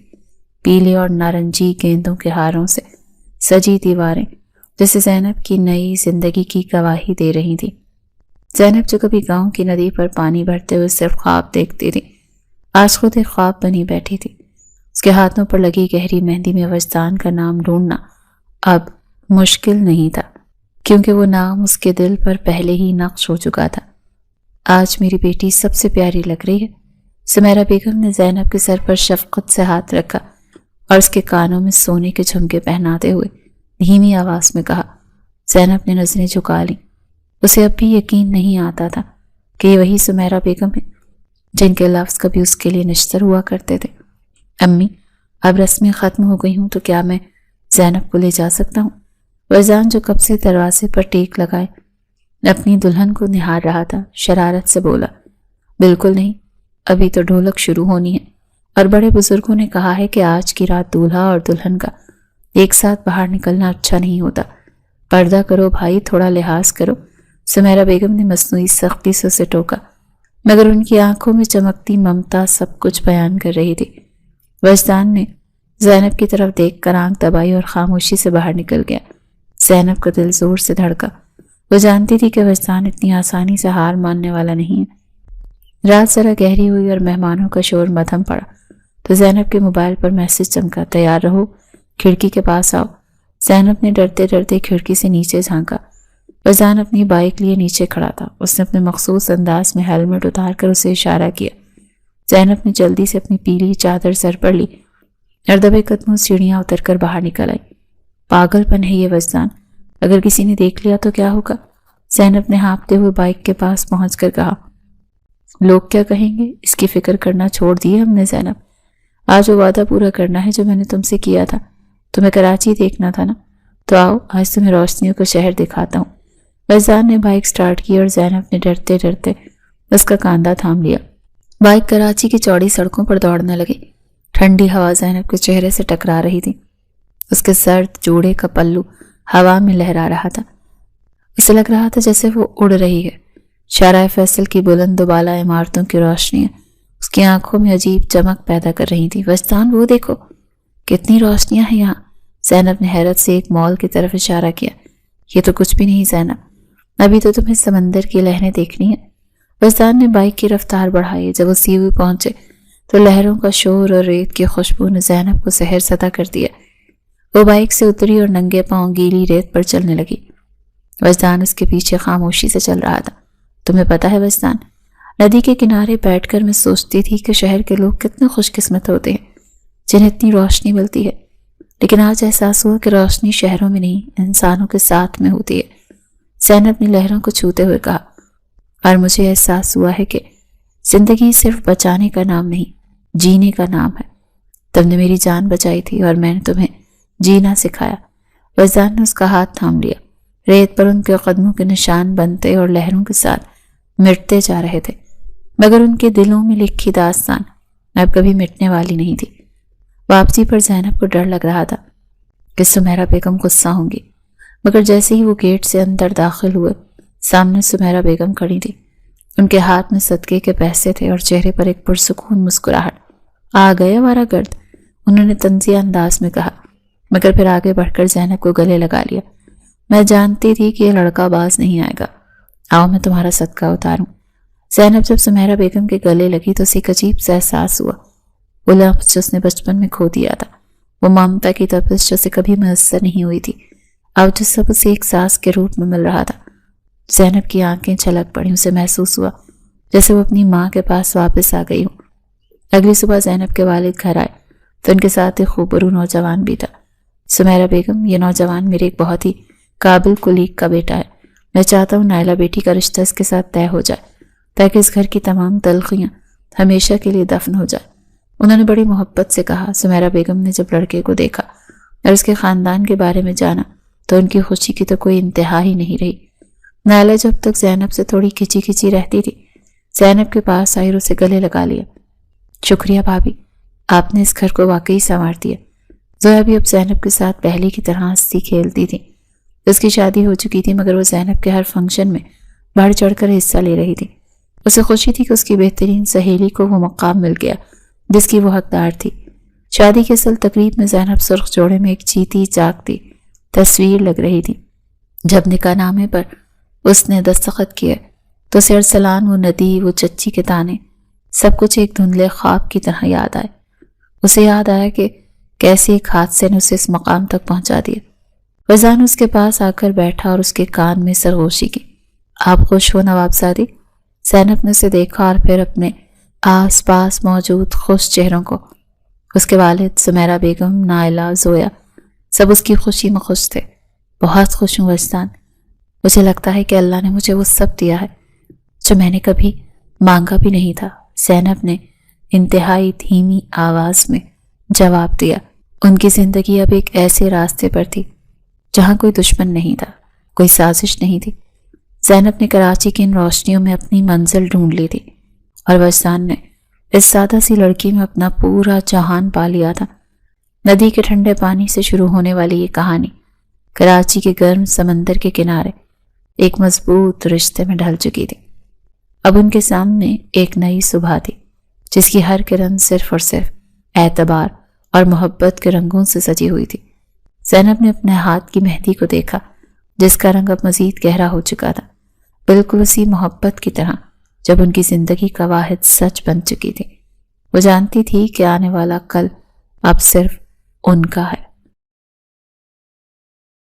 پیلے اور نارنجی گیندوں کے ہاروں سے سجی دیواریں جیسے زینب کی نئی زندگی کی گواہی دے رہی تھی۔ زینب جو کبھی گاؤں کی ندی پر پانی بھرتے ہوئے صرف خواب دیکھتی تھی، آج خود ایک خواب بنی بیٹھی تھی۔ اس کے ہاتھوں پر لگی گہری مہندی میں وجدان کا نام ڈھونڈنا اب مشکل نہیں تھا، کیونکہ وہ نام اس کے دل پر پہلے ہی نقش ہو چکا تھا۔ آج میری بیٹی سب سے پیاری لگ رہی ہے۔ سمیرہ بیگم نے زینب کے سر پر شفقت سے ہاتھ رکھا اور اس کے کانوں میں سونے کے جھمکے پہناتے ہوئے دھیمی آواز میں کہا۔ زینب نے نظریں جھکا لیں۔ اسے اب بھی یقین نہیں آتا تھا کہ یہ وہی سمیرہ بیگم ہے جن کے لفظ کبھی اس کے لیے نشتر ہوا کرتے تھے۔ امی اب رسمیں ختم ہو گئی ہوں تو کیا میں زینب کو لے جا سکتا ہوں؟ وزان جو کب سے دروازے پر ٹیک لگائے اپنی دلہن کو نہار رہا تھا شرارت سے بولا، بالکل نہیں، ابھی تو ڈھولک شروع ہونی ہے اور بڑے بزرگوں نے کہا ہے کہ آج کی رات دولہا اور دلہن کا ایک ساتھ باہر نکلنا اچھا نہیں ہوتا۔ پردہ کرو بھائی، تھوڑا لحاظ کرو۔ سمیرہ بیگم نے مصنوعی سختی سے اسے ٹوکا، مگر ان کی آنکھوں میں چمکتی ممتا سب کچھ بیان کر رہی تھی۔ وجدان نے زینب کی طرف دیکھ کر آنکھ دبائی اور خاموشی سے باہر نکل گیا۔ زینب کا دل زور سے دھڑکا۔ وہ جانتی تھی کہ وجدان اتنی آسانی سے ہار ماننے والا نہیں ہے۔ رات ذرا گہری ہوئی اور مہمانوں کا شور مدھم پڑا تو زینب کے موبائل پر میسج چمکا، تیار رہو، کھڑکی کے پاس آؤ۔ زینب نے ڈرتے ڈرتے کھڑکی سے نیچے جھانکا۔ وجدان اپنی بائک لیے نیچے کھڑا تھا۔ اس نے اپنے مخصوص انداز میں ہیلمٹ اتار کر اسے اشارہ کیا۔ زینب نے جلدی سے اپنی پیلی چادر سر پر لی اور دبے قدموں سیڑھیاں اتر کر باہر نکل آئی۔ پاگل پن ہے یہ وجدان، اگر کسی نے دیکھ لیا تو کیا ہوگا؟ زینب نے ہانپتے ہوئے بائک کے پاس پہنچ کر کہا، لوگ کیا کہیں گے اس کی فکر کرنا چھوڑ دی ہم نے زینب۔ آج وہ وعدہ پورا کرنا ہے جو میں نے تم سے کیا تھا۔ تمہیں کراچی دیکھنا تھا نا، تو آؤ آج تمہیں روشنیوں کا شہر دکھاتا ہوں۔ وجدان نے بائک سٹارٹ کی اور زینب نے ڈرتے ڈرتے اس کا کاندھا تھام لیا۔ بائک کراچی کی چوڑی سڑکوں پر دوڑنے لگی۔ ٹھنڈی ہوا زینب کے چہرے سے ٹکرا رہی تھی۔ اس کے سرد جوڑے کا پلو ہوا میں لہرا رہا تھا۔ اسے لگ رہا تھا جیسے وہ اڑ رہی ہے۔ شارع فیصل کی بلند و بالا عمارتوں کی روشنیاں اس کی آنکھوں میں عجیب چمک پیدا کر رہی تھی۔ وجدان وہ دیکھو، کتنی روشنیاں ہیں یہاں۔ زینب نے حیرت سے ایک مال کی طرف اشارہ کیا۔ یہ تو کچھ بھی نہیں زینب، ابھی تو تمہیں سمندر کی لہریں دیکھنی ہیں۔ وجدان نے بائک کی رفتار بڑھائی۔ جب وہ سیوی پہنچے تو لہروں کا شور اور ریت کی خوشبو نے زینب کو سحر زدہ کر دیا۔ وہ بائک سے اتری اور ننگے پاؤں گیلی ریت پر چلنے لگی۔ وجدان اس کے پیچھے خاموشی سے چل رہا تھا۔ تمہیں پتہ ہے وجدان، ندی کے کنارے بیٹھ کر میں سوچتی تھی کہ شہر کے لوگ کتنے خوش قسمت ہوتے ہیں جنہیں اتنی روشنی ملتی ہے، لیکن آج احساس ہوا کہ روشنی شہروں میں نہیں، انسانوں کے ساتھ میں ہوتی ہے۔ زینب نے لہروں کو چھوتے ہوئے کہا، اور مجھے احساس ہوا ہے کہ زندگی صرف بچانے کا نام نہیں، جینے کا نام ہے۔ تم نے میری جان بچائی تھی اور میں نے تمہیں جینا سکھایا۔ وجدان نے اس کا ہاتھ تھام لیا۔ ریت پر ان کے قدموں کے نشان بنتے اور لہروں کے ساتھ مٹتے جا رہے تھے، مگر ان کے دلوں میں لکھی داستان اب کبھی مٹنے والی نہیں تھی۔ واپسی پر زینب کو ڈر لگ رہا تھا کہ سمیرہ بیگم غصہ ہوں گی، مگر جیسے ہی وہ گیٹ سے اندر داخل ہوئے، سامنے سمیرہ بیگم کھڑی تھی۔ ان کے ہاتھ میں صدقے کے پیسے تھے اور چہرے پر ایک پرسکون مسکراہٹ۔ آ گئے ہمارا گرد، انہوں نے طنزیہ انداز میں کہا، مگر پھر آگے بڑھ کر زینب کو گلے لگا لیا۔ میں جانتی تھی کہ یہ لڑکا باز نہیں آئے گا، آؤ میں تمہارا صدقہ اتاروں۔ زینب جب سمیرہ بیگم کے گلے لگی تو اسے ایک عجیب سا احساس ہوا، وہ لفظ جو اس نے بچپن میں کھو دیا تھا، وہ ممتا کی تپش جو اسے کبھی میسر نہیں ہوئی تھی، اب جو سب اسے ایک ساس کے روپ میں مل رہا تھا۔ زینب کی آنکھیں چھلک پڑیں، اسے محسوس ہوا جیسے وہ اپنی ماں کے پاس واپس آ گئی ہوں۔ اگلی صبح زینب کے والد گھر آئے تو ان کے ساتھ ایک خوبرو نوجوان بھی تھا۔ سمیرہ بیگم، یہ نوجوان میرے ایک بہت ہی قابل کلیگ کا بیٹا ہے، میں چاہتا ہوں نائلہ بیٹی کا رشتہ اس کے ساتھ طے ہو جائے تاکہ اس گھر کی تمام تلخیاں ہمیشہ کے لیے دفن ہو جائے، انہوں نے بڑی محبت سے کہا۔ سمیرہ بیگم نے جب لڑکے کو دیکھا اور اس کے خاندان کے بارے میں جانا تو ان کی خوشی کی تو کوئی انتہا ہی نہیں رہی۔ نائلہ جب تک زینب سے تھوڑی کھچی کھچی رہتی تھی، زینب کے پاس آئی اور اسے گلے لگا لیا۔ شکریہ بھابی، آپ نے اس گھر کو واقعی سنوار دیا۔ زویا بھی اب زینب کے ساتھ پہلے کی طرح ہنستی کھیلتی تھی۔ اس کی شادی ہو چکی تھی مگر وہ زینب کے ہر فنکشن میں بڑھ چڑھ کر حصہ لے رہی تھی۔ اسے خوشی تھی کہ اس کی بہترین سہیلی کو وہ مقام مل گیا جس کی وہ حقدار تھی۔ شادی کی اصل تقریب میں زینب سرخ جوڑے میں ایک چیتی جاگتی تصویر لگ رہی تھی۔ جب نکاح نامے پر اس نے دستخط کیے تو اسے ارسلان، وہ ندی، وہ چچی کے تانے، سب کچھ ایک دھندلے خواب کی طرح یاد آئے۔ اسے یاد آیا کہ کیسے ایک حادثے نے اسے اس مقام تک پہنچا دیا۔ وجدان اس کے پاس آ کر بیٹھا اور اس کے کان میں سرگوشی کی۔ آپ خوش ہو نواب زادی؟ زینب نے اسے دیکھا اور پھر اپنے آس پاس موجود خوش چہروں کو۔ اس کے والد، سمیرہ بیگم، نائلہ، زویا، سب اس کی خوشی میں خوش تھے۔ بہت خوش ہوں وجدان، مجھے لگتا ہے کہ اللہ نے مجھے وہ سب دیا ہے جو میں نے کبھی مانگا بھی نہیں تھا، زینب نے انتہائی دھیمی آواز میں جواب دیا۔ ان کی زندگی اب ایک ایسے راستے پر تھی جہاں کوئی دشمن نہیں تھا، کوئی سازش نہیں تھی۔ زینب نے کراچی کی ان روشنیوں میں اپنی منزل ڈھونڈ لی تھی اور وجدان نے اس سادہ سی لڑکی میں اپنا پورا جہان پا لیا تھا۔ ندی کے ٹھنڈے پانی سے شروع ہونے والی یہ کہانی کراچی کے گرم سمندر کے کنارے ایک مضبوط رشتے میں ڈھل چکی تھی۔ اب ان کے سامنے ایک نئی صبح تھی جس کی ہر کرن صرف اور صرف اعتبار اور محبت کے رنگوں سے سجی ہوئی تھی۔ زینب نے اپنے ہاتھ کی مہندی کو دیکھا جس کا رنگ اب مزید گہرا ہو چکا تھا، بالکل اسی محبت کی طرح جب ان کی زندگی کا واحد سچ بن چکی تھی۔ وہ جانتی تھی کہ آنے والا کل اب صرف ان کا ہے۔